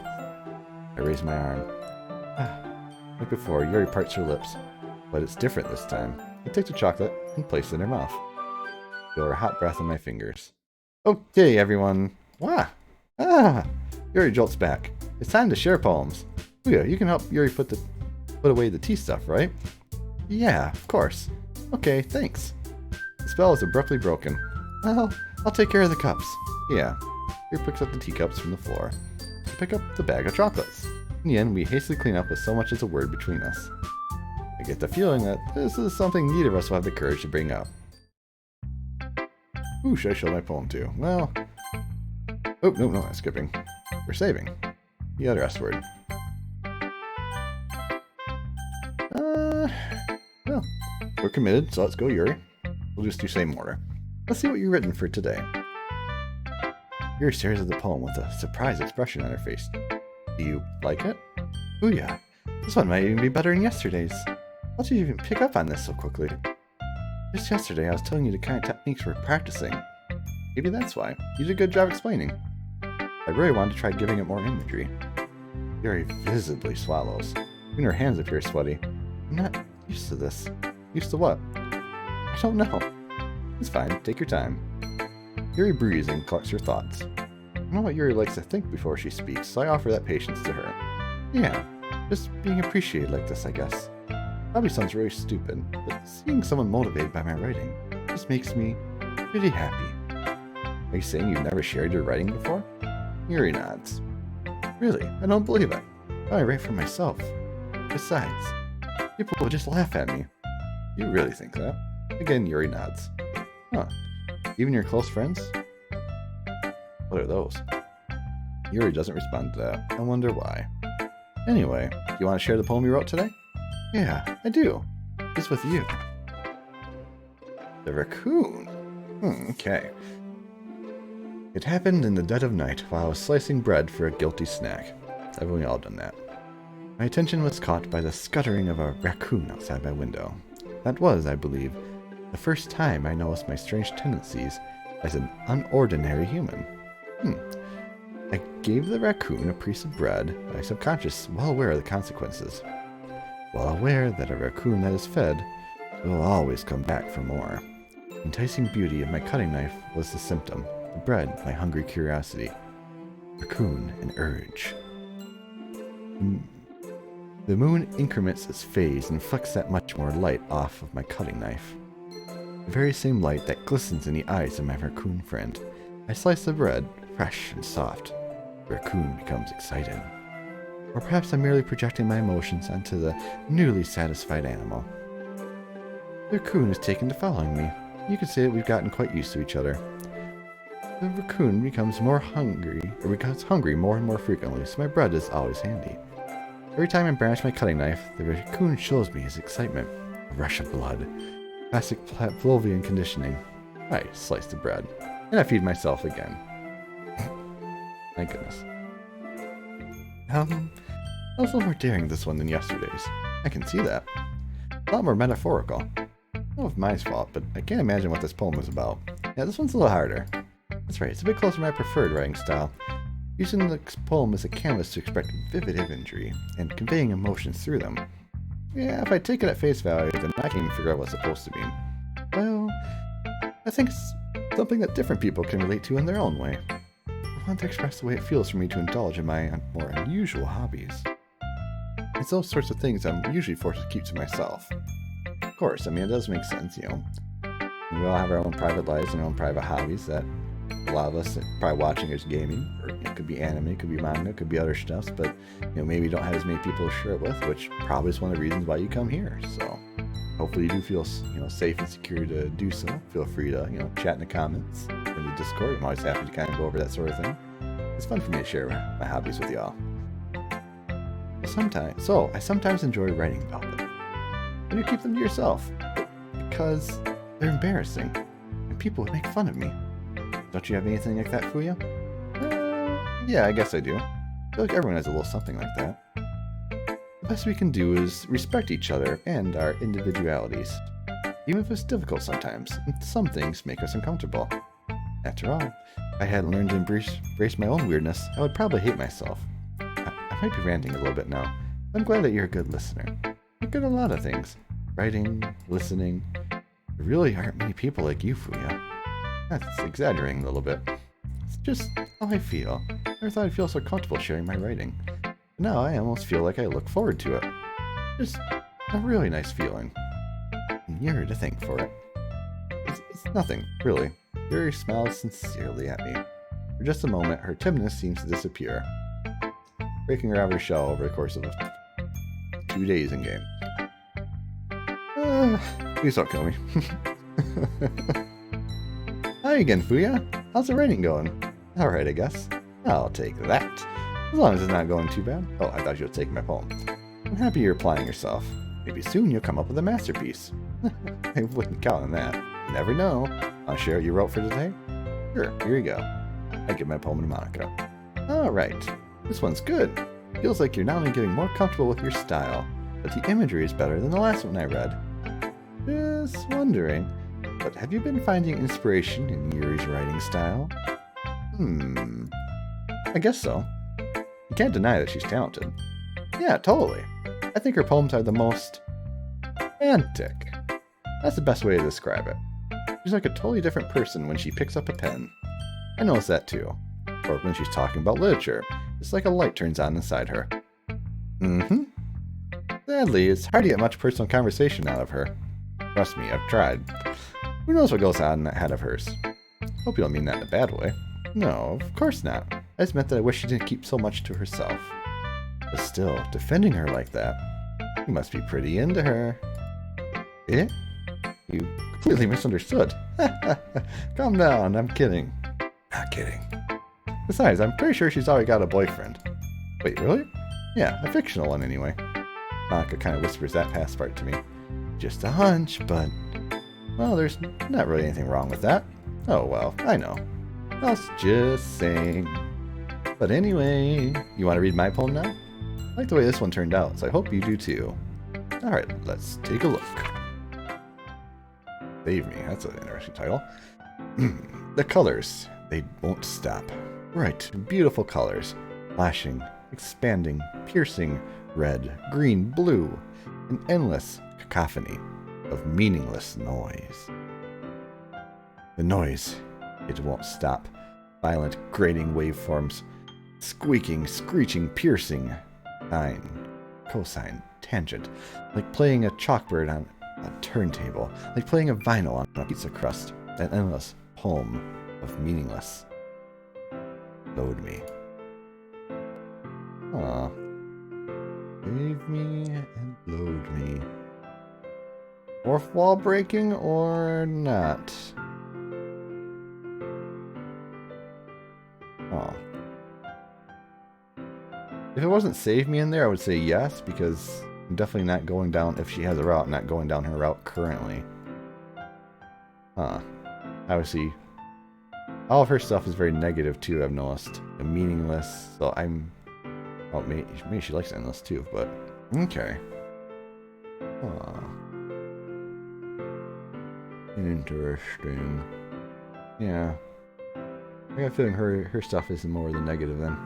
I raise my arm. Like before, Yuri parts her lips, but it's different this time. I take the chocolate and place it in her mouth. Feel her hot breath on my fingers. Okay, everyone. Wah! Yuri jolts back. It's time to share poems. Yeah, you can help Yuri put away the tea stuff, right? Yeah, of course. Okay, thanks. The spell is abruptly broken. Well, I'll take care of the cups. Yeah. Yuri picks up the teacups from the floor. I pick up the bag of chocolates. In the end, we hastily clean up with so much as a word between us. I get the feeling that this is something neither of us will have the courage to bring up. Who should I show my poem to? Well... Oh, no, I'm skipping. We're saving. The other S word. Well, we're committed, so let's go, Yuri. We'll just do same order. Let's see what you've written for today. Yuri stares at the poem with a surprised expression on her face. Do you like it? Oh yeah, this one might even be better than yesterday's. How did you even pick up on this so quickly? Just yesterday I was telling you the kind of techniques we're practicing. Maybe that's why. You did a good job explaining. I really wanted to try giving it more imagery. Yuri visibly swallows. Even her hands appear sweaty. I'm not used to this. Used to what? I don't know. It's fine. Take your time. Yuri breathes and collects her thoughts. I know what Yuri likes to think before she speaks, so I offer that patience to her. Yeah, just being appreciated like this, I guess. Probably sounds really stupid, but seeing someone motivated by my writing just makes me really happy. Are you saying you've never shared your writing before? Yuri nods. Really? I don't believe it. I write for myself. Besides, people will just laugh at me. You really think that? Again, Yuri nods. Huh. Even your close friends? What are those? Yuri doesn't respond to that. I wonder why. Anyway, do you want to share the poem you wrote today? Yeah, I do. It's with you. The raccoon. Okay. It happened in the dead of night while I was slicing bread for a guilty snack. Haven't we all done that? My attention was caught by the scuttering of a raccoon outside my window. That was, I believe, the first time I noticed my strange tendencies as an unordinary human. I gave the raccoon a piece of bread, my subconscious well aware of the consequences. Well aware that a raccoon that is fed will always come back for more. The enticing beauty of my cutting knife was the symptom. The bread, my hungry curiosity. Raccoon, an urge. The moon increments its phase and flecks that much more light off of my cutting knife. The very same light that glistens in the eyes of my raccoon friend. I slice the bread, fresh and soft. The raccoon becomes excited. Or perhaps I'm merely projecting my emotions onto the newly satisfied animal. The raccoon is taken to following me. You could say that we've gotten quite used to each other. The raccoon becomes hungry more and more frequently, so my bread is always handy. Every time I brandish my cutting knife, the raccoon shows me his excitement. A rush of blood. Classic Pavlovian conditioning. I slice the bread, and I feed myself again. Thank goodness. That was a little more daring this one than yesterday's. I can see that. A lot more metaphorical. I don't know if mine's fault, but I can't imagine what this poem is about. Yeah, this one's a little harder. That's right, it's a bit closer to my preferred writing style. Using the poem as a canvas to express vivid imagery, and conveying emotions through them. Yeah, if I take it at face value, then I can't even figure out what it's supposed to mean. Well, I think it's something that different people can relate to in their own way. I want to express the way it feels for me to indulge in my more unusual hobbies. It's those sorts of things I'm usually forced to keep to myself. Of course, I mean, it does make sense, you know. We all have our own private lives and our own private hobbies that a lot of us probably watching is gaming, or it could be anime, it could be manga, it could be other stuff, but maybe you don't have as many people to share it with, which probably is one of the reasons why you come here. So hopefully you do feel safe and secure to do so. Feel free to chat in the comments or the Discord. I'm always happy to kind of go over that sort of thing. It's fun for me to share my hobbies with y'all. I sometimes enjoy writing about them. But you keep them to yourself because they're embarrassing and people would make fun of me. Don't you have anything like that, Fuya? Yeah, I guess I do. I feel like everyone has a little something like that. The best we can do is respect each other and our individualities. Even if it's difficult sometimes, and some things make us uncomfortable. After all, if I hadn't learned to embrace my own weirdness, I would probably hate myself. I might be ranting a little bit now, but I'm glad that you're a good listener. You're good at a lot of things. Writing, listening. There really aren't many people like you, Fuya. That's exaggerating a little bit. It's just how I feel. I never thought I'd feel so comfortable sharing my writing. But now I almost feel like I look forward to it. Just a really nice feeling. And you're to thank for it. It's nothing, really. Yuri smiles sincerely at me. For just a moment, her timidness seems to disappear, breaking her out of her shell over the course of 2 days in game. Please don't kill me. Hi again, Fuya. How's the writing going? Alright, I guess. I'll take that. As long as it's not going too bad. Oh, I thought you were taking my poem. I'm happy you're applying yourself. Maybe soon you'll come up with a masterpiece. I wouldn't count on that. You never know. I'll share what you wrote for today. Sure, here you go. I give my poem to Monica. Alright. This one's good. Feels like you're not only getting more comfortable with your style, but the imagery is better than the last one I read. Just wondering, but have you been finding inspiration in Yuri's writing style? I guess so. You can't deny that she's talented. Yeah, totally. I think her poems are the most romantic. That's the best way to describe it. She's like a totally different person when she picks up a pen. I notice that too. Or when she's talking about literature. It's like a light turns on inside her. Mm-hmm. Sadly, it's hard to get much personal conversation out of her. Trust me, I've tried. Who knows what goes on in that head of hers? Hope you don't mean that in a bad way. No, of course not. I just meant that I wish she didn't keep so much to herself. But still, defending her like that, you must be pretty into her. Eh? You completely misunderstood. Calm down, I'm kidding. Not kidding. Besides, I'm pretty sure she's already got a boyfriend. Wait, really? Yeah, a fictional one anyway. Monica kind of whispers that past part to me. Just a hunch, but... well, there's not really anything wrong with that. Oh well, I know. I was just saying. But anyway, you want to read my poem now? I like the way this one turned out, so I hope you do too. Alright, let's take a look. Save Me, that's an interesting title. The colors, they won't stop. Bright, beautiful colors. Flashing, expanding, piercing, red, green, blue. An endless cacophony of meaningless noise. The noise, it won't stop. Violent, grating waveforms. Squeaking, screeching, piercing. Sine, cosine, tangent. Like playing a chalkboard on a turntable. Like playing a vinyl on a pizza crust. An endless poem of meaningless. Load me. Aw. Save me and load me. Fourth wall breaking or not? Oh. If it wasn't save me in there, I would say yes, because I'm definitely not going down, if she has a route, I'm not going down her route currently. Huh. Obviously, all of her stuff is very negative too, I've noticed. And meaningless, so I'm... oh, maybe she likes endless too, but... okay. Huh. Interesting. Yeah. I got a feeling her stuff is more the negative then.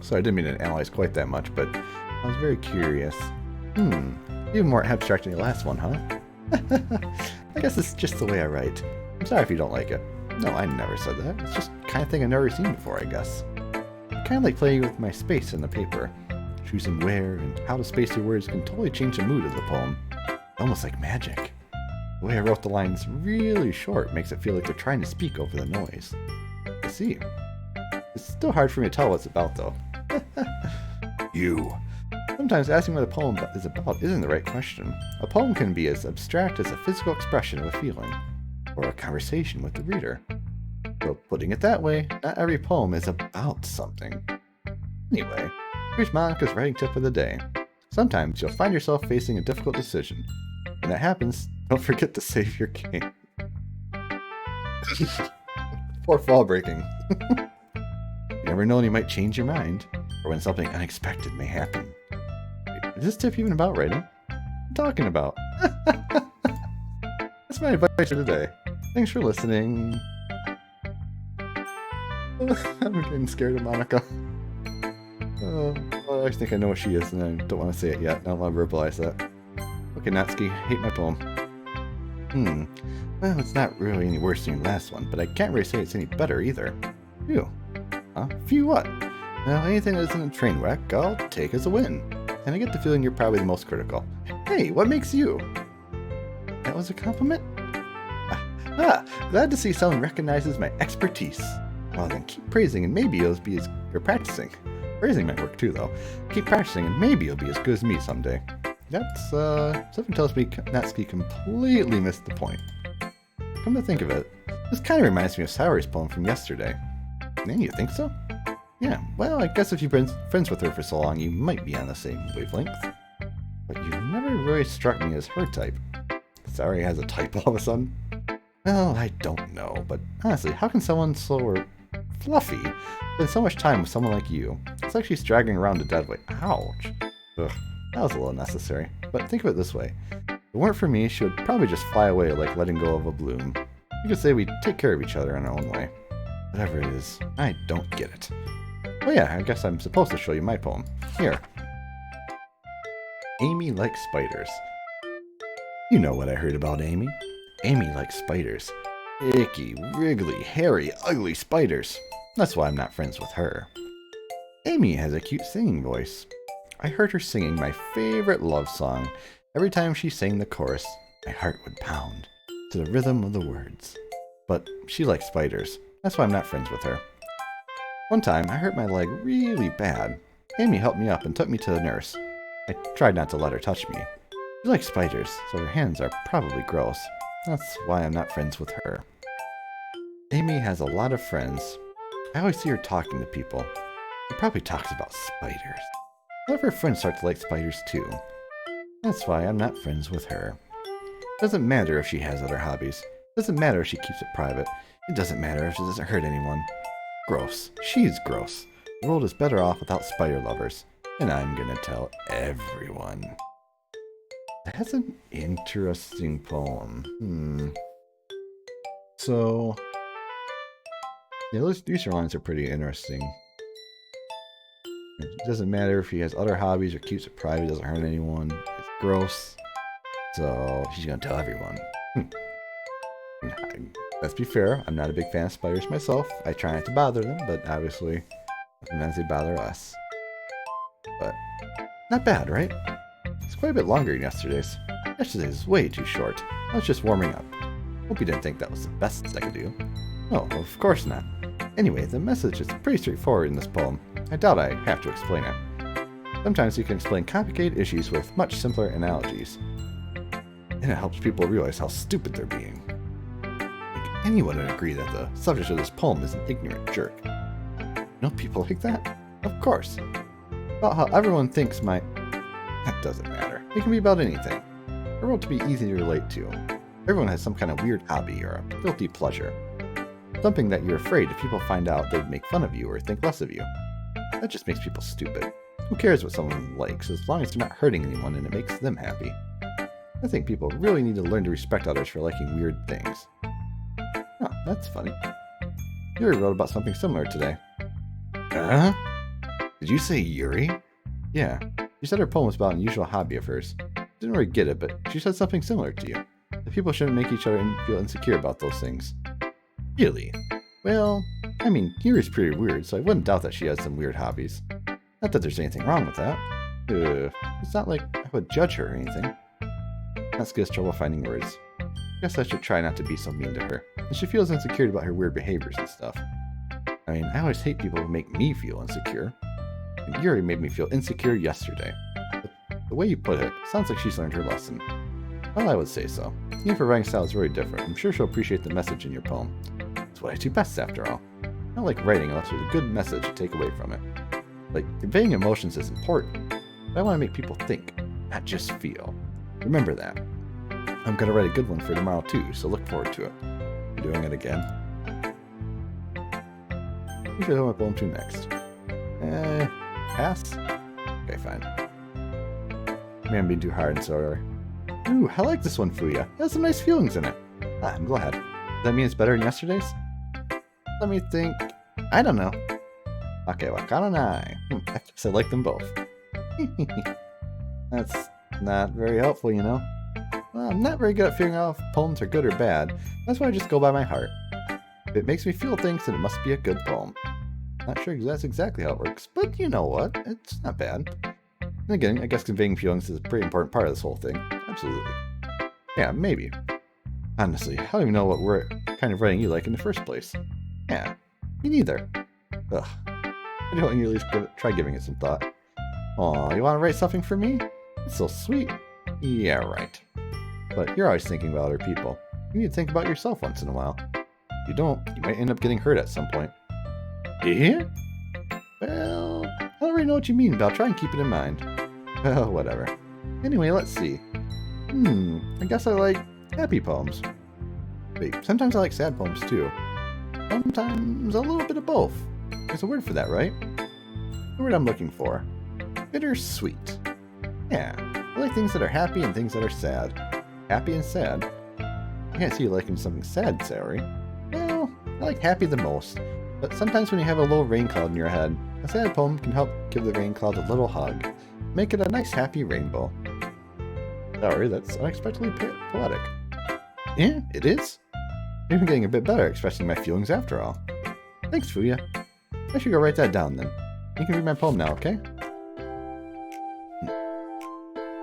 So I didn't mean to analyze quite that much, but I was very curious. Even more abstract than the last one, huh? I guess it's just the way I write. I'm sorry if you don't like it. No, I never said that. It's just the kind of thing I've never seen before, I guess. I kind of like playing with my space in the paper. Choosing where and how to space your words can totally change the mood of the poem. Almost like magic. The way I wrote the lines really short makes it feel like they're trying to speak over the noise. I see. It's still hard for me to tell what it's about, though. You. Sometimes asking what a poem is about isn't the right question. A poem can be as abstract as a physical expression of a feeling, or a conversation with the reader. So putting it that way, not every poem is about something. Anyway, here's Monica's writing tip of the day. Sometimes you'll find yourself facing a difficult decision. When that happens, don't forget to save your game. Poor fall breaking. You never know when you might change your mind, or when something unexpected may happen. Wait, is this tip even about writing? What am I talking about? That's my advice for today. Thanks for listening. I'm getting scared of Monica. Well, I think I know what she is, and I don't want to say it yet. I don't want to verbalize that. Okay, Natsuki, hate my poem. Well, it's not really any worse than your last one, but I can't really say it's any better either. Phew. Huh? Phew what? Well, anything that isn't a train wreck, I'll take as a win. And I get the feeling you're probably the most critical. Hey, what makes you? That was a compliment? Glad to see someone recognizes my expertise. Well then, keep praising and maybe you'll be as... you're practicing. Praising might work too, though. Keep practicing and maybe you'll be as good as me someday. That's, something tells me Natsuki completely missed the point. Come to think of it, this kind of reminds me of Saori's poem from yesterday. Man, you think so? Yeah, well, I guess if you've been friends with her for so long, you might be on the same wavelength. But you never really struck me as her type. Saori has a type all of a sudden? Well, I don't know, but honestly, how can someone so fluffy spend so much time with someone like you? It's like she's dragging around a dead weight. Ouch. Ugh, that was a little unnecessary. But think of it this way. If it weren't for me, she would probably just fly away like letting go of a bloom. You could say we take care of each other in our own way. Whatever it is, I don't get it. Oh yeah, I guess I'm supposed to show you my poem. Here. Amy likes spiders. You know what I heard about Amy. Amy likes spiders. Icky, wriggly, hairy, ugly spiders. That's why I'm not friends with her. Amy has a cute singing voice. I heard her singing my favorite love song. Every time she sang the chorus, my heart would pound to the rhythm of the words. But she likes spiders. That's why I'm not friends with her. One time, I hurt my leg really bad. Amy helped me up and took me to the nurse. I tried not to let her touch me. She likes spiders, so her hands are probably gross. That's why I'm not friends with her. Amy has a lot of friends. I always see her talking to people. She probably talks about spiders. A lot of her friends start to like spiders too. That's why I'm not friends with her. Doesn't matter if she has other hobbies. Doesn't matter if she keeps it private. It doesn't matter if she doesn't hurt anyone. Gross. She's gross. The world is better off without spider lovers. And I'm gonna tell everyone. That's an interesting poem. So, yeah, these lines are pretty interesting. It doesn't matter if she has other hobbies or keeps it private, doesn't hurt anyone. It's gross. So, she's gonna tell everyone. Let's be fair, I'm not a big fan of spiders myself. I try not to bother them, but obviously, sometimes they bother us. But, not bad, right? It's quite a bit longer than yesterday's. Yesterday's is way too short. I was just warming up. Hope you didn't think that was the best I could do. Oh, of course not. Anyway, the message is pretty straightforward in this poem. I doubt I have to explain it. Sometimes you can explain complicated issues with much simpler analogies. And it helps people realize how stupid they're being. I think anyone would agree that the subject of this poem is an ignorant jerk. You know people like that? Of course. About how everyone thinks my... That doesn't matter. It can be about anything. A world to be easy to relate to. Everyone has some kind of weird hobby or a guilty pleasure. Something that you're afraid if people find out they'd make fun of you or think less of you. That just makes people stupid. Who cares what someone likes as long as they're not hurting anyone and it makes them happy? I think people really need to learn to respect others for liking weird things. Oh, that's funny. Yuri wrote about something similar today. Huh? Did you say Yuri? Yeah. She said her poem was about an unusual hobby of hers. Didn't really get it, but she said something similar to you. That people shouldn't make each other feel insecure about those things. Really? Well, I mean, Yuri's pretty weird, so I wouldn't doubt that she has some weird hobbies. Not that there's anything wrong with that. It's not like I would judge her or anything. That's gives trouble finding words. Guess I should try not to be so mean to her. And she feels insecure about her weird behaviors and stuff. I mean, I always hate people who make me feel insecure. And Yuri made me feel insecure yesterday. But the way you put it, sounds like she's learned her lesson. Well, I would say so. Even if her writing style is very different, I'm sure she'll appreciate the message in your poem. It's what I do best, after all. I don't like writing unless there's a good message to take away from it. Like, conveying emotions is important, but I want to make people think, not just feel. Remember that. I'm going to write a good one for tomorrow too, so look forward to it. I'm doing it again. Who should I my poem to next? Pass? Okay, fine. Maybe I'm being too hard and sorry. Ooh, I like this one, Fuya. It has some nice feelings in it. Ah, I'm glad. Does that mean it's better than yesterday's? Let me think. I don't know. Okay, wakaranai. I guess I like them both. That's not very helpful, you know. Well, I'm not very good at figuring out if poems are good or bad. That's why I just go by my heart. If it makes me feel things, then it must be a good poem. Not sure that's exactly how it works, but you know what? It's not bad. And again, I guess conveying feelings is a pretty important part of this whole thing. Absolutely. Yeah, maybe. Honestly, I don't even know what kind of writing you like in the first place. Yeah, me neither. Ugh. I don't you at least try giving it some thought. Aw, you want to write something for me? It's so sweet. Yeah, right. But you're always thinking about other people. You need to think about yourself once in a while. If you don't, you might end up getting hurt at some point. Yeah? Well, I don't really know what you mean, but I'll try and keep it in mind. Well, whatever. Anyway, let's see. I guess I like happy poems. Wait, sometimes I like sad poems too. Sometimes a little bit of both. There's a word for that, right? The word I'm looking for. Bittersweet. Yeah, I like things that are happy and things that are sad. Happy and sad. I can't see you liking something sad, Saori. Well, I like happy the most. But sometimes when you have a little rain cloud in your head, a sad poem can help give the rain cloud a little hug. Make it a nice happy rainbow. Sorry, that's unexpectedly poetic. Yeah, it is. You're getting a bit better at expressing my feelings after all. Thanks, Fuya. I should go write that down then. You can read my poem now, okay?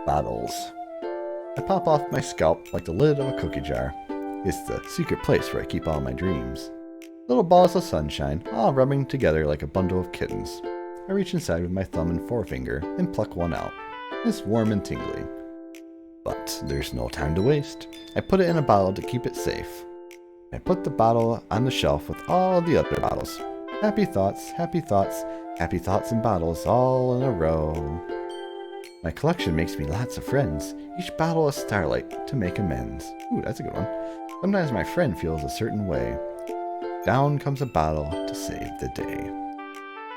Bottles. I pop off my scalp like the lid of a cookie jar. It's the secret place where I keep all my dreams. Little balls of sunshine, all rubbing together like a bundle of kittens. I reach inside with my thumb and forefinger and pluck one out. It's warm and tingly. But there's no time to waste. I put it in a bottle to keep it safe. I put the bottle on the shelf with all the other bottles. Happy thoughts, happy thoughts, happy thoughts and bottles all in a row. My collection makes me lots of friends, each bottle a starlight to make amends. Ooh, that's a good one. Sometimes my friend feels a certain way. Down comes a bottle to save the day.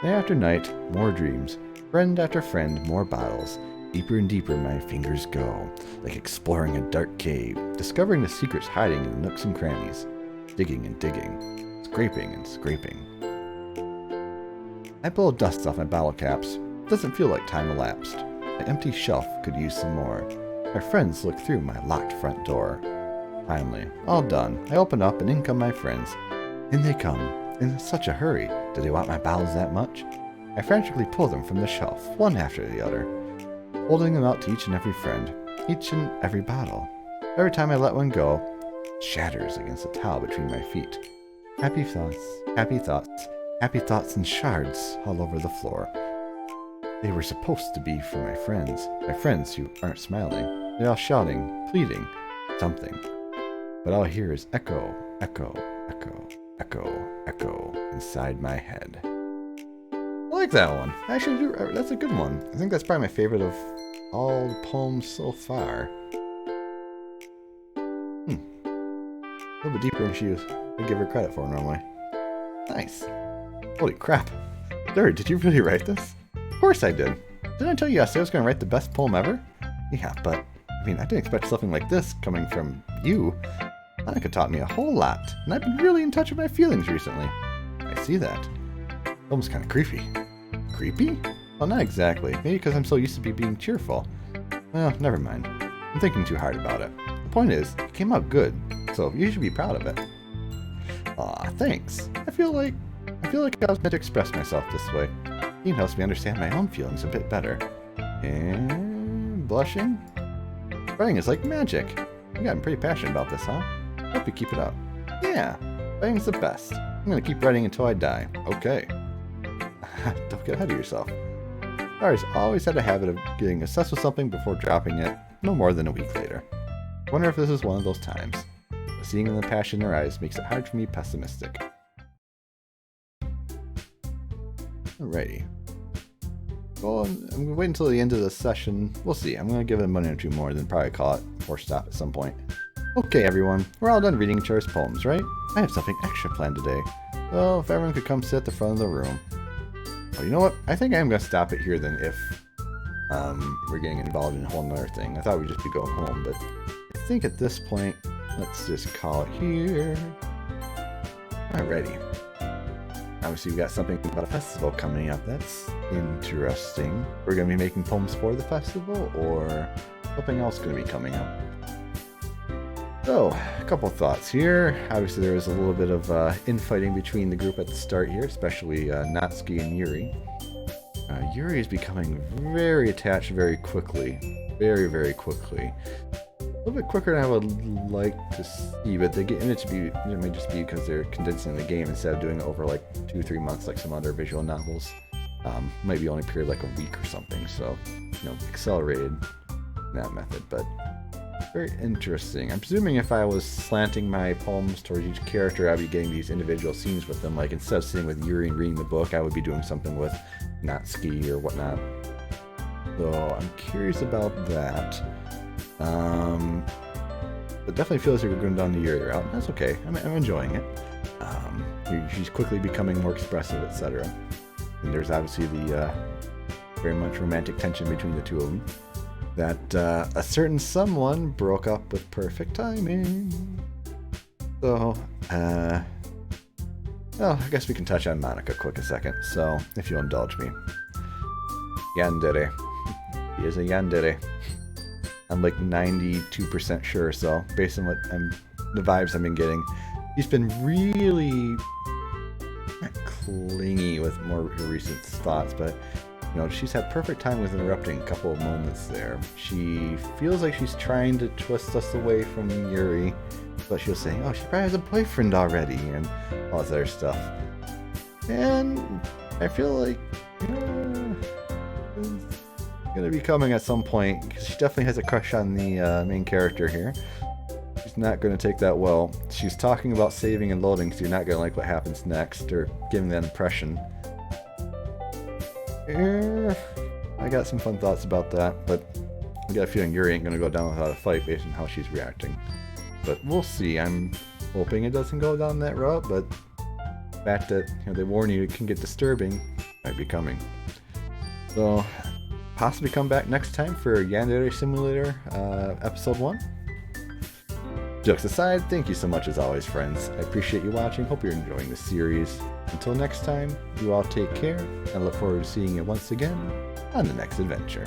Night after night, more dreams. Friend after friend, more bottles. Deeper and deeper my fingers go, like exploring a dark cave, discovering the secrets hiding in the nooks and crannies. Digging and digging, scraping and scraping. I blow dust off my bottle caps. It doesn't feel like time elapsed. My empty shelf could use some more. My friends look through my locked front door. Finally, all done. I open up and in come my friends. In they come, in such a hurry. Do they want my bottles that much? I frantically pull them from the shelf, one after the other, holding them out to each and every friend, each and every bottle. Every time I let one go, it shatters against the towel between my feet. Happy thoughts, happy thoughts, happy thoughts in shards all over the floor. They were supposed to be for my friends who aren't smiling. They're all shouting, pleading, something. But all I hear is echo, echo, echo, echo, echo inside my head. I like that one. Actually, that's a good one. I think that's probably my favorite of all the poems so far. A little bit deeper than she would give her credit for normally. Nice. Holy crap. Third, did you really write this? Of course I did. Didn't I tell you yesterday I was going to write the best poem ever? Yeah, but, I mean, I didn't expect something like this coming from you. Monica taught me a whole lot, and I've been really in touch with my feelings recently. I see that. Almost kind of creepy. Creepy? Well, not exactly. Maybe because I'm so used to being cheerful. Well, never mind. I'm thinking too hard about it. The point is, it came out good, so you should be proud of it. Aw, thanks. I feel like I was meant to express myself this way. It helps me understand my own feelings a bit better. And blushing? Writing is like magic. You've gotten pretty passionate about this, huh? Hope you keep it up. Yeah, writing's the best. I'm gonna keep writing until I die. Okay. Don't get ahead of yourself. I've always had a habit of getting obsessed with something before dropping it no more than a week later. I wonder if this is one of those times. But seeing the passion in her eyes makes it hard for me pessimistic. Alrighty. Well, I'm going to wait until the end of the session. We'll see. I'm going to give it a minute or two more, then probably call it or stop at some point. Okay, everyone. We're all done reading each other's poems, right? I have something extra planned today. Well, if everyone could come sit at the front of the room. Oh, you know what? I think I am going to stop it here then if we're getting involved in a whole nother thing. I thought we'd just be going home, but I think at this point, let's just call it here. Alrighty. Obviously, we've got something about a festival coming up. That's interesting. We're going to be making poems for the festival, or something else going to be coming up. So, a couple thoughts here. Obviously, there was a little bit of infighting between the group at the start here, especially Natsuki and Yuri. Yuri is becoming very attached very quickly. Very, very quickly. A little bit quicker than I would like to see, but they get it may just be because they're condensing the game instead of doing it over like 2-3 months like some other visual novels. Maybe only period like a week or something, so accelerated that method, but very interesting. I'm presuming if I was slanting my poems towards each character, I'd be getting these individual scenes with them. Like instead of sitting with Yuri and reading the book, I would be doing something with Natsuki or whatnot. So I'm curious about that. It definitely feels like we're going down the Yuri route. That's okay. I'm enjoying it. She's quickly becoming more expressive, etc. And there's obviously the very much romantic tension between the two of them. That a certain someone broke up with perfect timing. So, well, I guess we can touch on Monica quick a second. So, if you'll indulge me. Yandere. He is a yandere. I'm like 92% sure. So based on the vibes I've been getting, he's been really clingy with more recent thoughts, but you know, she's had perfect time with interrupting a couple of moments there. She feels like she's trying to twist us away from Yuri, but she was saying, oh, she probably has a boyfriend already, and all this other stuff. And I feel like it's gonna be coming at some point, because she definitely has a crush on the main character here. She's not going to take that well. She's talking about saving and loading, so you're not going to like what happens next, or giving that impression. I got some fun thoughts about that, but I got a feeling Yuri ain't going to go down without a fight based on how she's reacting. But we'll see. I'm hoping it doesn't go down that route, but the fact that they warn you it can get disturbing might be coming. So, possibly come back next time for Yandere Simulator Episode 1. Jokes aside, thank you so much as always, friends. I appreciate you watching. Hope you're enjoying the series. Until next time, you all take care, and look forward to seeing you once again on the next adventure.